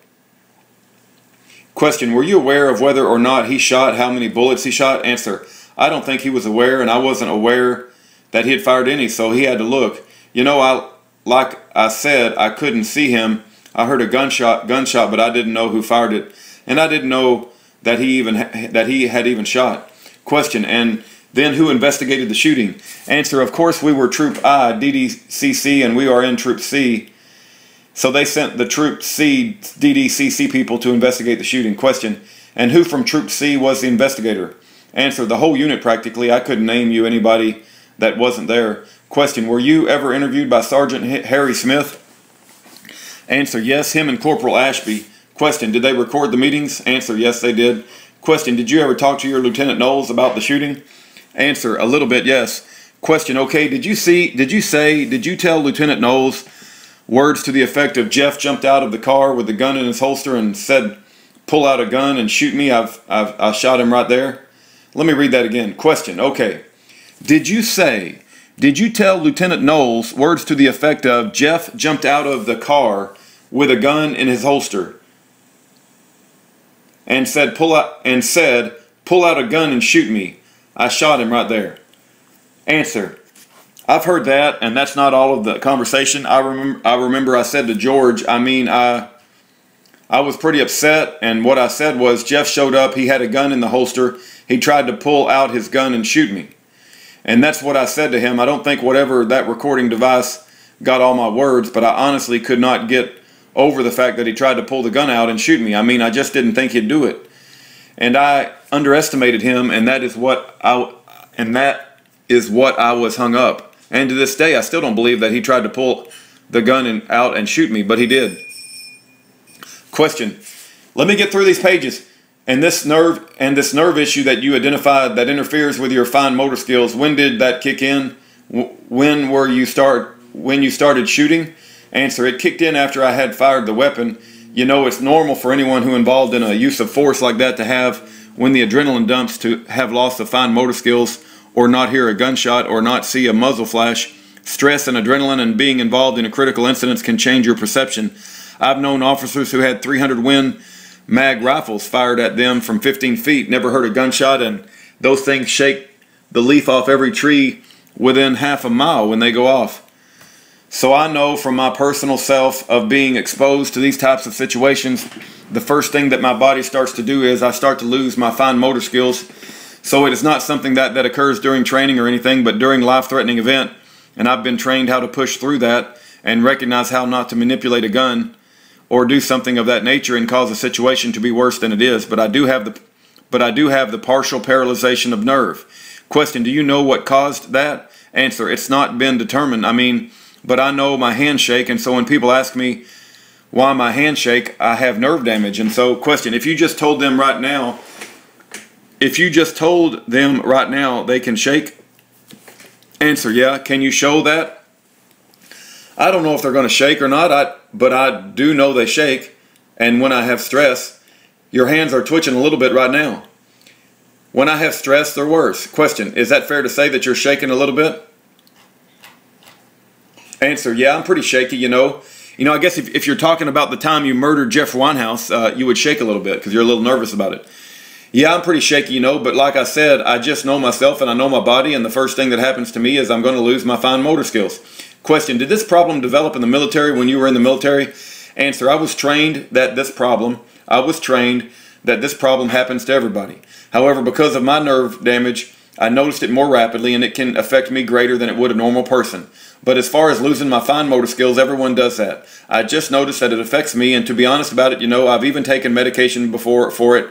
Question, were you aware of whether or not he shot, how many bullets he shot? Answer, I don't think he was aware, and I wasn't aware that he had fired any, so he had to look. You know, like I said, I couldn't see him. I heard a gunshot, but I didn't know who fired it, and I didn't know that he had even shot. Question, and then who investigated the shooting? Answer, of course we were Troop I, DDCC, and we are in Troop C. So they sent the Troop C, DDCC people to investigate the shooting. Question, and who from Troop C was the investigator? Answer, the whole unit practically. I couldn't name you anybody that wasn't there. Question, were you ever interviewed by Sergeant Harry Smith? Answer, yes, him and Corporal Ashby. Question, did they record the meetings? Answer, yes, they did. Question, did you ever talk to your Lieutenant Knowles about the shooting? Answer, a little bit, yes. Question, okay, did you tell Lieutenant Knowles words to the effect of Jeff jumped out of the car with the gun in his holster and said, pull out a gun and shoot me, I shot him right there? Let me read that again. Question, okay, did you tell Lieutenant Knowles words to the effect of Jeff jumped out of the car with a gun in his holster and said pull out a gun and shoot me? I shot him right there. Answer, I've heard that, and that's not all of the conversation. I remember I said to George, I mean, I was pretty upset, and what I said was Jeff showed up, he had a gun in the holster, he tried to pull out his gun and shoot me. And that's what I said to him. I don't think whatever that recording device got all my words, but I honestly could not get over the fact that he tried to pull the gun out and shoot me. I mean, I just didn't think he'd do it. And I underestimated him, and that is what I was hung up. And to this day, I still don't believe that he tried to pull the gun out and shoot me, but he did. Question, let me get through these pages. And this nerve issue that you identified that interferes with your fine motor skills, when did that kick in? When you started shooting? Answer, it kicked in after I had fired the weapon. You know, it's normal for anyone who involved in a use of force like that to have, when the adrenaline dumps, to have lost the fine motor skills, or not hear a gunshot, or not see a muzzle flash. Stress and adrenaline and being involved in a critical incident can change your perception. I've known officers who had 300 Win mag rifles fired at them from 15 feet, never heard a gunshot, and those things shake the leaf off every tree within half a mile when they go off. So I know from my personal self of being exposed to these types of situations, the first thing that my body starts to do is I start to lose my fine motor skills. So it is not something that occurs during training or anything, but during life-threatening event. And I've been trained how to push through that and recognize how not to manipulate a gun or do something of that nature and cause a situation to be worse than it is. But I do have the partial paralyzation of nerve. Question, do you know what caused that? Answer, it's not been determined. I mean, but I know my hands shake, and so when people ask me why my hands shake, I have nerve damage. And so, question, if you just told them right now they can shake? Answer, yeah. Can you show that? I don't know if they're going to shake or not, but I do know they shake. And when I have stress, your hands are twitching a little bit right now. When I have stress, they're worse. Question, is that fair to say that you're shaking a little bit? Answer, yeah, I'm pretty shaky, you know. I guess if you're talking about the time you murdered Jeffrey Weinhaus, you would shake a little bit because you're a little nervous about it. Yeah, I'm pretty shaky, you know, but like I said, I just know myself and I know my body, and the first thing that happens to me is I'm going to lose my fine motor skills. Question, did this problem develop in the military when you were in the military? Answer, I was trained that this problem happens to everybody. However, because of my nerve damage, I noticed it more rapidly, and it can affect me greater than it would a normal person. But as far as losing my fine motor skills, everyone does that. I just noticed that it affects me, and to be honest about it, you know, I've even taken medication before for it,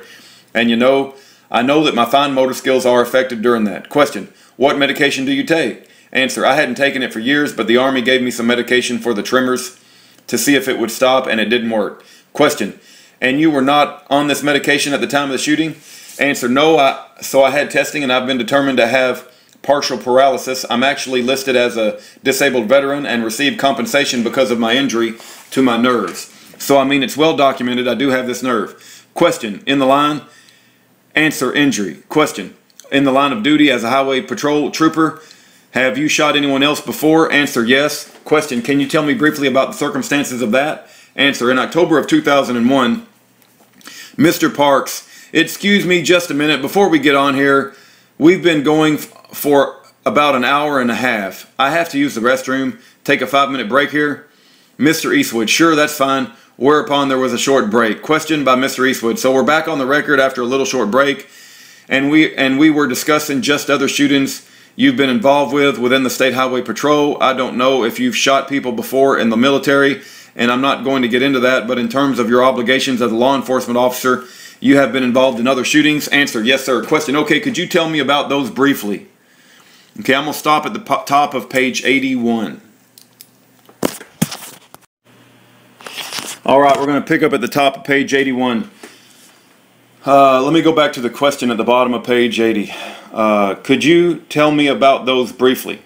and you know, I know that my fine motor skills are affected during that. Question, what medication do you take? Answer, I hadn't taken it for years, but the Army gave me some medication for the tremors to see if it would stop, and it didn't work. Question, and you were not on this medication at the time of the shooting? Answer, no, so I had testing, and I've been determined to have partial paralysis. I'm actually listed as a disabled veteran and received compensation because of my injury to my nerves. So I mean, it's well documented, I do have this nerve. Question, in the line? Answer, injury. Question, in the line of duty as a highway patrol trooper, have you shot anyone else before? Answer, yes. Question, can you tell me briefly about the circumstances of that? Answer, in October of 2001, Mr. Parks, excuse me just a minute, before we get on here, we've been going for about an hour and a half. I have to use the restroom. Take a 5-minute break here. Mr. Eastwood, sure, that's fine. Whereupon there was a short break. Question by Mr. Eastwood. So we're back on the record after a little short break, and we were discussing just other shootings you've been involved with within the State Highway Patrol. I don't know if you've shot people before in the military, and I'm not going to get into that, but in terms of your obligations as a law enforcement officer, you have been involved in other shootings? Answer, yes, sir. Question, okay, could you tell me about those briefly? Okay, I'm going to stop at the top of page 81. All right, we're going to pick up at the top of page 81. Let me go back to the question at the bottom of page 80. Could you tell me about those briefly?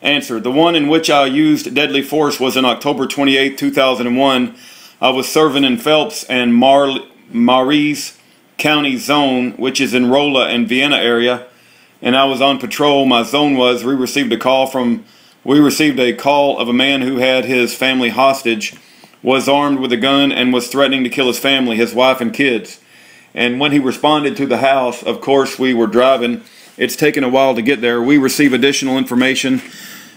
Answer, the one in which I used deadly force was in October 28, 2001. I was serving in Phelps and Maurice County Zone, which is in Rolla and Vienna area, and I was on patrol. My zone was, we received a call of a man who had his family hostage, was armed with a gun, and was threatening to kill his family, his wife and kids. And when he responded to the house, of course we were driving, it's taken a while to get there, we receive additional information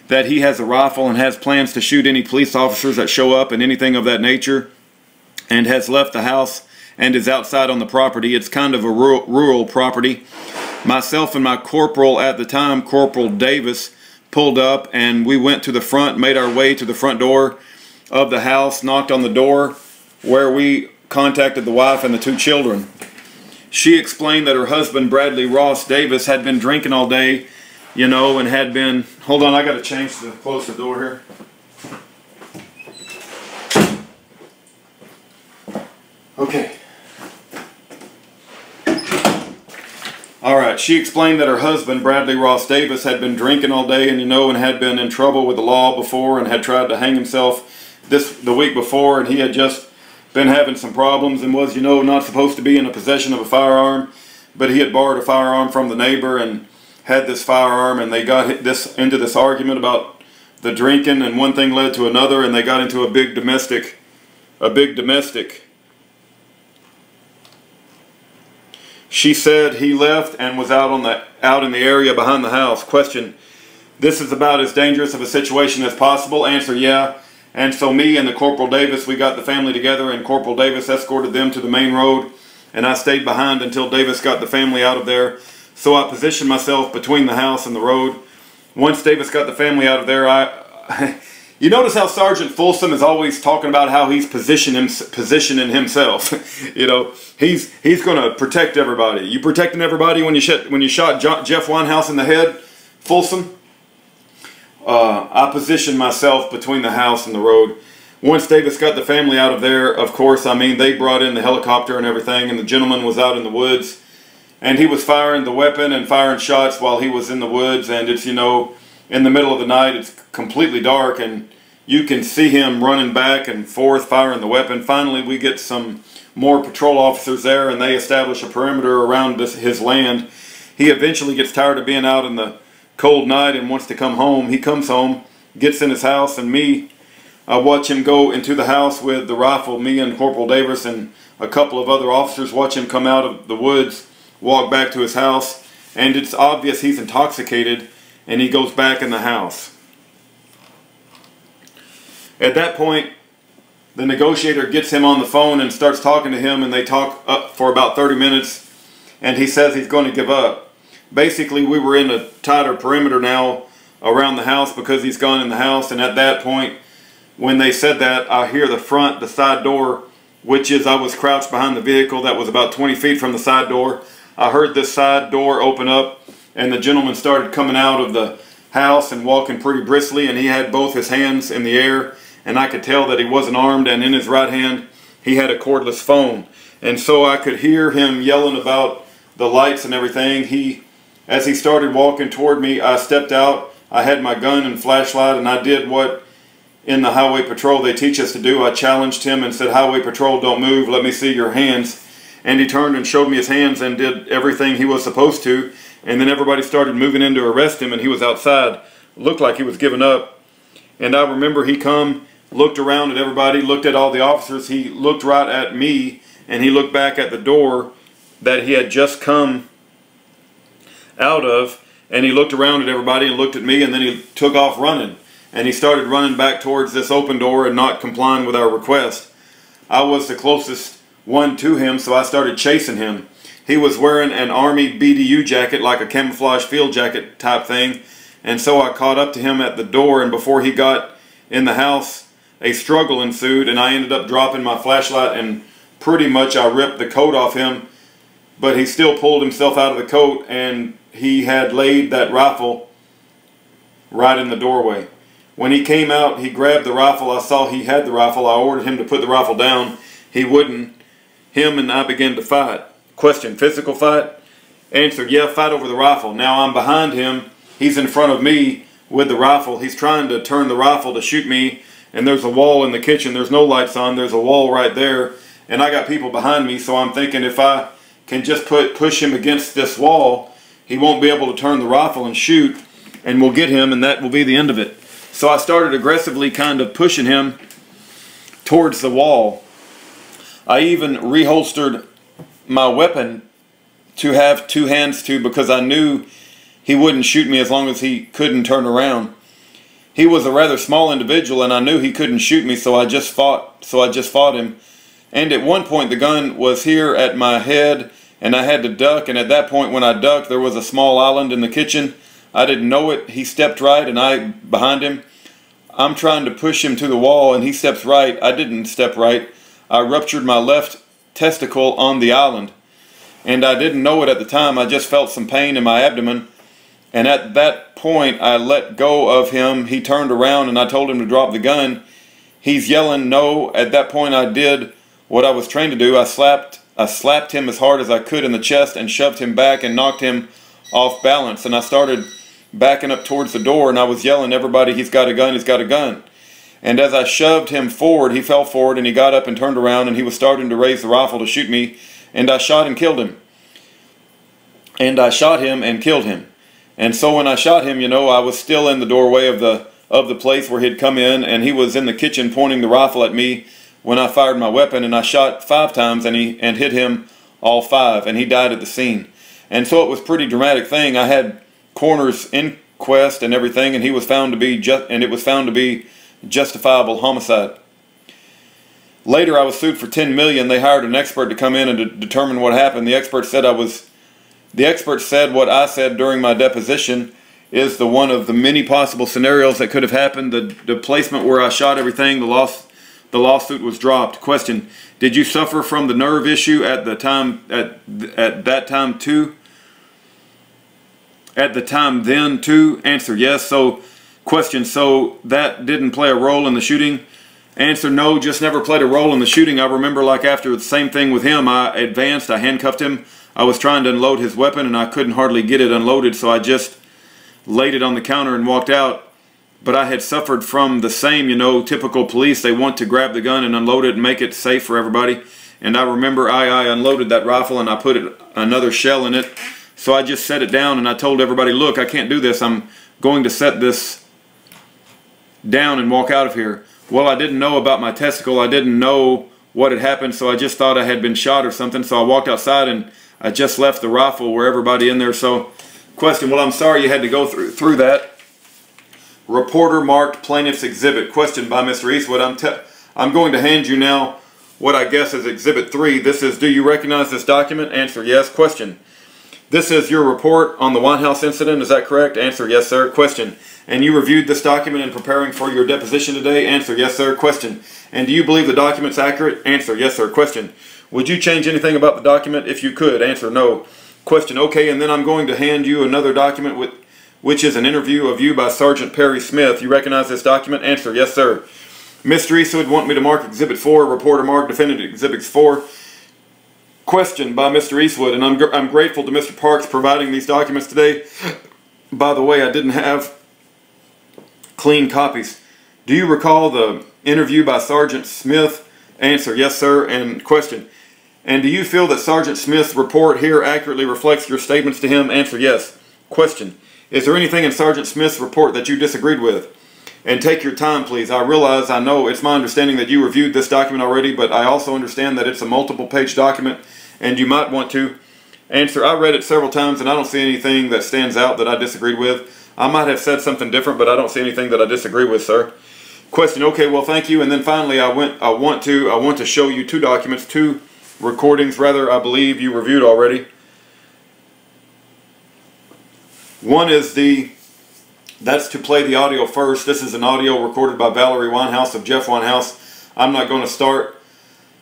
that he has a rifle and has plans to shoot any police officers that show up and anything of that nature, and has left the house and is outside on the property. It's kind of a rural property. Myself and my corporal at the time, Corporal Davis, pulled up, and we went to the front, made our way to the front door of the house, knocked on the door, where we contacted the wife and the 2 children. She explained that her husband, Bradley Ross Davis, had been drinking all day, you know, and had been... Hold on, I got to close the door here. Okay. Alright, she explained that her husband, Bradley Ross Davis, had been drinking all day, and you know, and had been in trouble with the law before, and had tried to hang himself the week before, and he had just been having some problems, and was, you know, not supposed to be in a possession of a firearm, but he had borrowed a firearm from the neighbor and had this firearm, and they got into this argument about the drinking, and one thing led to another, and they got into a big domestic. She said he left and was out in the area behind the house. Question, this is about as dangerous of a situation as possible? Answer, yeah. And so me and the Corporal Davis, we got the family together, and Corporal Davis escorted them to the main road, and I stayed behind until Davis got the family out of there. So I positioned myself between the house and the road. Once Davis got the family out of there, you notice how Sergeant Folsom is always talking about how he's positioning himself. You know, he's going to protect everybody. You protecting everybody when you shot Jeff Weinhaus in the head, Folsom? I positioned myself between the house and the road. Once Davis got the family out of there, of course, I mean, they brought in the helicopter and everything, and the gentleman was out in the woods, and he was firing the weapon and firing shots while he was in the woods, and it's, you know, in the middle of the night, it's completely dark, and you can see him running back and forth, firing the weapon. Finally, we get some more patrol officers there, and they establish a perimeter around his land. He eventually gets tired of being out in the cold night and wants to come home. He comes home, gets in his house, and I watch him go into the house with the rifle, me and Corporal Davis, and a couple of other officers watch him come out of the woods, walk back to his house, and it's obvious he's intoxicated, and he goes back in the house. At that point, the negotiator gets him on the phone and starts talking to him, and they talk up for about 30 minutes, and he says he's going to give up. Basically, we were in a tighter perimeter now around the house because he's gone in the house, and at that point, when they said that, I hear the side door, which is I was crouched behind the vehicle that was about 20 feet from the side door. I heard this side door open up, and the gentleman started coming out of the house and walking pretty briskly, and he had both his hands in the air, and I could tell that he wasn't armed, and in his right hand he had a cordless phone. And so I could hear him yelling about the lights and everything. As he started walking toward me, I stepped out. I had my gun and flashlight, and I did what in the highway patrol they teach us to do. I challenged him and said, "Highway patrol, don't move, let me see your hands." And he turned and showed me his hands and did everything he was supposed to. And then everybody started moving in to arrest him, and he was outside. Looked like he was giving up. And I remember he come, looked around at everybody, looked at all the officers. He looked right at me, and he looked back at the door that he had just come out of, and he looked around at everybody and looked at me, and then he took off running. And he started running back towards this open door and not complying with our request. I was the closest one to him, so I started chasing him. He was wearing an Army BDU jacket, like a camouflage field jacket type thing, and so I caught up to him at the door, and before he got in the house, a struggle ensued, and I ended up dropping my flashlight, and pretty much I ripped the coat off him, but he still pulled himself out of the coat, and he had laid that rifle right in the doorway. When he came out, he grabbed the rifle. I saw he had the rifle. I ordered him to put the rifle down. He wouldn't. Him and I began to fight. Question, physical fight? Answer, yeah, fight over the rifle. Now I'm behind him. He's in front of me with the rifle. He's trying to turn the rifle to shoot me, and there's a wall in the kitchen. There's no lights on. There's a wall right there, and I got people behind me, so I'm thinking if I can just push him against this wall, he won't be able to turn the rifle and shoot, and we'll get him, and that will be the end of it. So I started aggressively kind of pushing him towards the wall. I even reholstered my weapon to have two hands to, because I knew he wouldn't shoot me as long as he couldn't turn around. He was a rather small individual, and I knew he couldn't shoot me, so I just fought him. And at one point the gun was here at my head, and I had to duck, and at that point when I ducked, there was a small island in the kitchen. I didn't know it. He stepped right, and I behind him. I'm trying to push him to the wall, and he steps right. I didn't step right. I ruptured my left testicle on the island, and I didn't know it at the time. I just felt some pain in my abdomen, and at that point I let go of him. He turned around, and I told him to drop the gun. He's yelling no. At that point I did what I was trained to do. I slapped him as hard as I could in the chest and shoved him back and knocked him off balance, and I started backing up towards the door, and I was yelling, "Everybody, he's got a gun, he's got a gun." And as I shoved him forward, he fell forward, and he got up and turned around, and he was starting to raise the rifle to shoot me, and I shot and killed him. And I shot him and killed him. And so when I shot him, you know, I was still in the doorway of the place where he'd come in, and he was in the kitchen pointing the rifle at me when I fired my weapon, and I shot 5 times and hit him all 5, and he died at the scene. And so it was a pretty dramatic thing. I had coroner's inquest and everything, and it was found to be justifiable homicide. Later I was sued for $10 million. They hired an expert to come in and to determine what happened. The expert said what I said during my deposition is the one of the many possible scenarios that could have happened. The placement where I shot everything, the lawsuit was dropped. Question, did you suffer from the nerve issue at the time that time too? At the time then too? Answer, yes. So question, so that didn't play a role in the shooting? Answer, no, just never played a role in the shooting. I remember like after the same thing with him, I advanced, I handcuffed him. I was trying to unload his weapon, and I couldn't hardly get it unloaded, so I just laid it on the counter and walked out. But I had suffered from the same, you know, typical police. They want to grab the gun and unload it and make it safe for everybody. And I remember I unloaded that rifle, and I put another shell in it. So I just set it down, and I told everybody, look, I can't do this. I'm going to set this down and walk out of here. Well, I didn't know about my testicle. I didn't know what had happened, so I just thought I had been shot or something, so I walked outside and I just left the rifle where everybody in there. So, question, well, I'm sorry you had to go through that. Reporter marked plaintiff's exhibit. Question by Mr. Eastwood. I'm going to hand you now what I guess is Exhibit 3. This is, do you recognize this document? Answer, yes. Question, this is your report on the Weinhaus incident, is that correct? Answer, yes, sir. Question, and you reviewed this document in preparing for your deposition today? Answer, yes, sir. Question, and do you believe the document's accurate? Answer, yes, sir. Question, would you change anything about the document if you could? Answer, no. Question, okay, and then I'm going to hand you another document which is an interview of you by Sergeant Perry Smith. You recognize this document? Answer, yes, sir. Mr. Eastwood want me to mark Exhibit 4, reporter mark defendant Exhibit 4. Question by Mr. Eastwood, and I'm grateful to Mr. Parks providing these documents today. By the way, I didn't have clean copies. Do you recall the interview by Sergeant Smith? Answer, yes, sir. And question, and do you feel that Sergeant Smith's report here accurately reflects your statements to him? Answer, yes. Question, is there anything in Sergeant Smith's report that you disagreed with? And take your time, please. I know it's my understanding that you reviewed this document already, but I also understand that it's a multiple page document and you might want to. Answer, I read it several times and I don't see anything that stands out that I disagreed with. I might have said something different, but I don't see anything that I disagree with, sir. Question, okay, well, thank you. And then finally, I want to show you two documents, two recordings, rather, I believe you reviewed already. One is that's to play the audio first. This is an audio recorded by Valerie Weinhaus of Jeff Weinhaus. I'm not going to start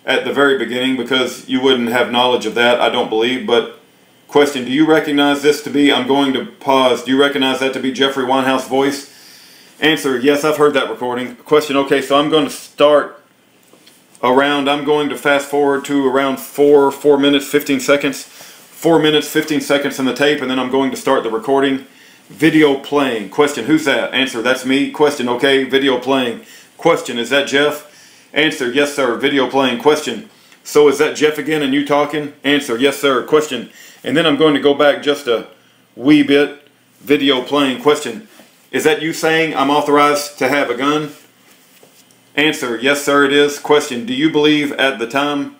at the very beginning because you wouldn't have knowledge of that, I don't believe. But question, do you recognize this to be, I'm going to pause, do you recognize that to be Jeffrey Weinhaus' voice? Answer, yes, I've heard that recording. Question, okay, so I'm going to start around, I'm going to fast forward to around 4 minutes, 15 seconds. 4 minutes, 15 seconds in the tape, and then I'm going to start the recording. Video playing. Question, who's that? Answer, that's me. Question, okay, video playing. Question, is that Jeff? Answer, yes, sir, video playing. Question, so is that Jeff again and you talking? Answer, yes, sir. Question, and then I'm going to go back just a wee bit. Video playing. Question, is that you saying I'm authorized to have a gun? Answer, yes, sir, it is. Question, do you believe at the time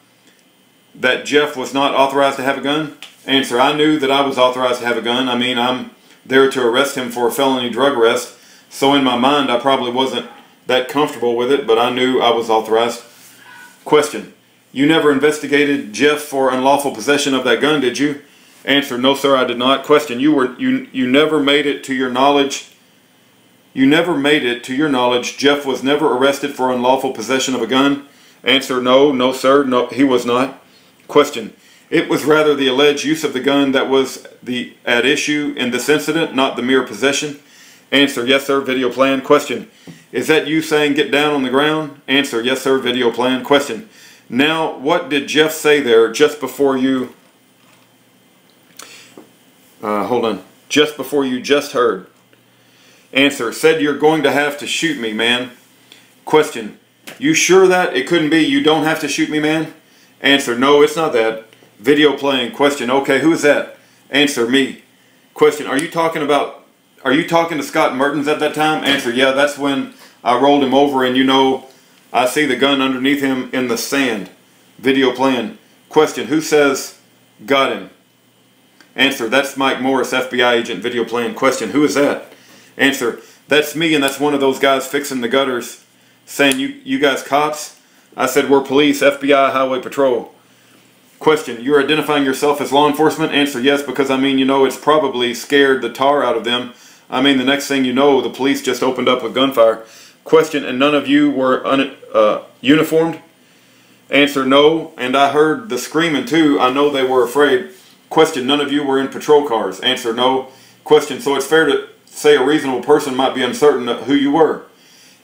that Jeff was not authorized to have a gun? Answer, I knew that I was authorized to have a gun. I mean, I'm there to arrest him for a felony drug arrest. So in my mind, I probably wasn't that comfortable with it, but I knew I was authorized. Question, you never investigated Jeff for unlawful possession of that gun, did you? Answer, no, sir, I did not. Question, you never made it to your knowledge. You never made it to your knowledge Jeff was never arrested for unlawful possession of a gun? Answer, no, sir, no, he was not. Question, it was rather the alleged use of the gun that was at issue in this incident, not the mere possession? Answer, yes, sir, video plan. Question, is that you saying get down on the ground? Answer, yes, sir, video plan. Question, now what did Jeff say there just before you, just before you just heard? Answer, said you're going to have to shoot me, man. Question, you sure that it couldn't be you don't have to shoot me, man? Answer, no, it's not that. Video playing. Question, okay, who is that? Answer, me. Question, are you talking to Scott Mertens at that time? Answer, yeah, that's when I rolled him over and you know, I see the gun underneath him in the sand. Video playing. Question, who says got him? Answer, that's Mike Morris, FBI agent. Video playing. Question, who is that? Answer, that's me and that's one of those guys fixing the gutters saying you guys cops? I said, we're police, FBI, highway patrol. Question, you're identifying yourself as law enforcement? Answer, yes, because I mean, you know, it's probably scared the tar out of them. I mean, the next thing you know, the police just opened up with gunfire. Question, and none of you were uniformed? Answer, no, and I heard the screaming too. I know they were afraid. Question, none of you were in patrol cars? Answer, no. Question, so it's fair to say a reasonable person might be uncertain of who you were?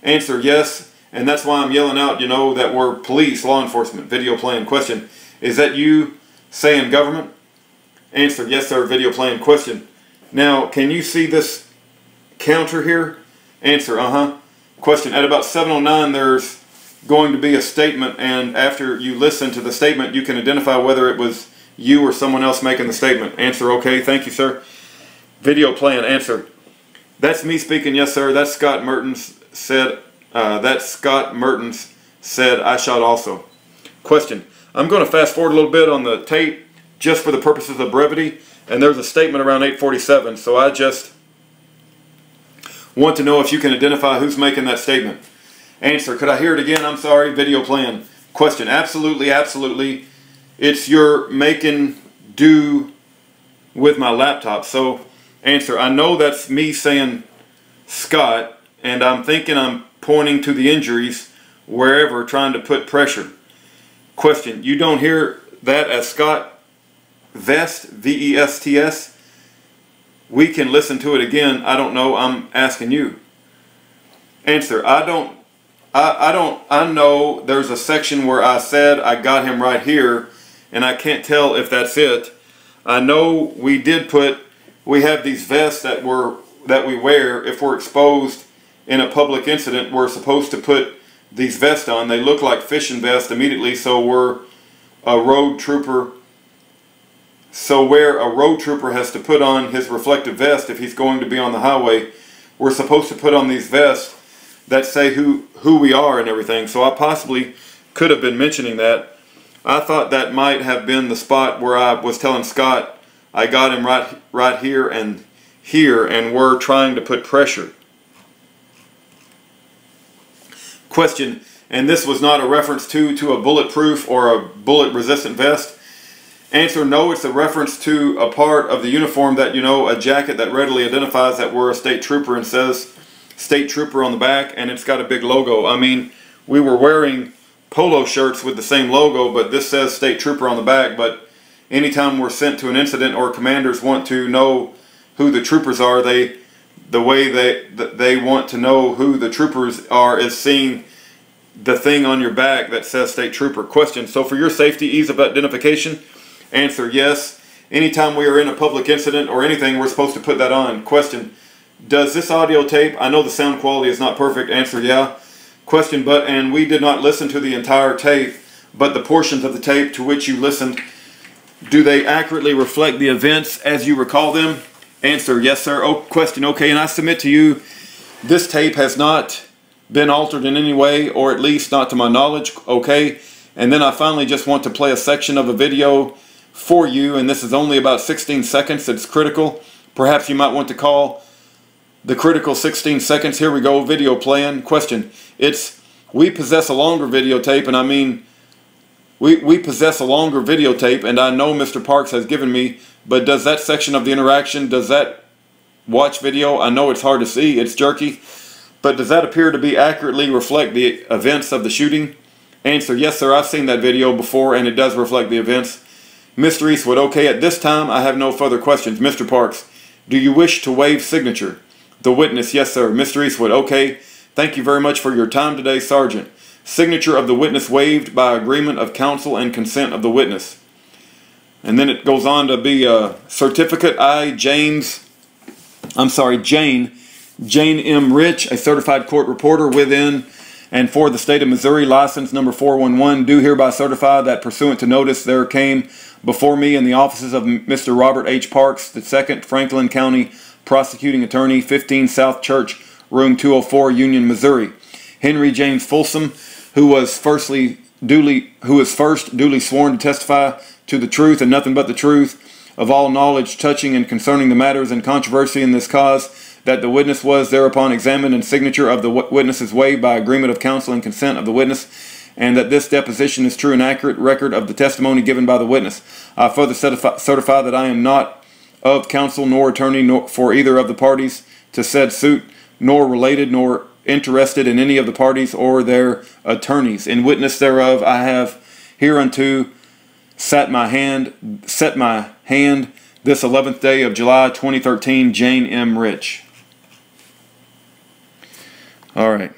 Answer, yes, and that's why I'm yelling out, you know, that we're police, law enforcement. Video playing. Question, is that you saying government? Answer, yes, sir, video playing. Question, now, can you see this counter here? Answer, Question, at about 7:09, there's going to be a statement, and after you listen to the statement, you can identify whether it was you or someone else making the statement. Answer, okay, thank you, sir. Video playing. Answer, that's me speaking, yes, sir. That's Scott Mertens said, I shot also. Question. I'm going to fast forward a little bit on the tape just for the purposes of brevity, and there's a statement around 8:47, so I just want to know if you can identify who's making that statement. Answer. Could I hear it again? I'm sorry. Video playing. Question. Absolutely, absolutely. It's your making do with my laptop. So, answer. I know that's me saying Scott, and I'm thinking I'm pointing to the injuries wherever, trying to put pressure. Question. You don't hear that as Scott Vest, V-E-S-T-S? We can listen to it again. I don't know. I'm asking you. Answer. I know there's a section where I said I got him right here, and I can't tell if that's it. I know we have these vests that we wear if we're exposed in a public incident. We're supposed to put these vests on. They look like fishing vests immediately, so we're a road trooper. So where a road trooper has to put on his reflective vest if he's going to be on the highway, we're supposed to put on these vests that say who we are and everything. So I possibly could have been mentioning that. I thought that might have been the spot where I was telling Scott I got him right here, and we're trying to put pressure. Question. And this was not a reference to a bulletproof or a bullet resistant vest? Answer. No, it's a reference to a part of the uniform that, you know, a jacket that readily identifies that we're a state trooper and says state trooper on the back, and it's got a big logo. I mean, we were wearing polo shirts with the same logo, but this says state trooper on the back. But anytime we're sent to an incident or commanders want to know who the troopers are, the way they want to know who the troopers are is seeing the thing on your back that says state trooper. Question. So for your safety, ease of identification? Answer. Yes. Anytime we are in a public incident or anything, we're supposed to put that on. Question. Does this audio tape, I know the sound quality is not perfect. Answer. Yeah. Question. And we did not listen to the entire tape, but the portions of the tape to which you listened, do they accurately reflect the events as you recall them? Answer. Yes, sir. Oh, question. Okay, and I submit to you, this tape has not been altered in any way, or at least not to my knowledge. Okay. And then I finally just want to play a section of a video for you, and this is only about 16 seconds. It's critical. Perhaps you might want to call the critical 16 seconds. Here we go. Video playing. Question. We possess a longer videotape, and I mean, we possess a longer videotape, and I know Mr. Parks has given me, but does that section of the interaction, does that watch video, I know it's hard to see, it's jerky, but does that appear to be accurately reflect the events of the shooting? Answer. Yes, sir. I've seen that video before, and it does reflect the events. Mr. Eastwood. Okay, at this time, I have no further questions. Mr. Parks, do you wish to waive signature? The witness. Yes, sir. Mr. Eastwood. Okay. Thank you very much for your time today, Sergeant. Signature of the witness waived by agreement of counsel and consent of the witness. And then it goes on to be a certificate. Jane M. Rich, a certified court reporter within and for the state of Missouri, license number 411, do hereby certify that pursuant to notice there came before me in the offices of Mr. Robert H. Parks, II, Franklin County Prosecuting Attorney, 15 South Church, Room 204, Union, Missouri, Henry James Folsom, who was first duly sworn to testify to the truth and nothing but the truth of all knowledge touching and concerning the matters in controversy in this cause, that the witness was thereupon examined and signature of the witness waived by agreement of counsel and consent of the witness, and that this deposition is true and accurate record of the testimony given by the witness. I further certify that I am not of counsel nor attorney nor for either of the parties to said suit, nor related nor interested in any of the parties or their attorneys. In witness thereof, I have hereunto set my hand this 11th day of July 2013, Jane M. Rich. All right.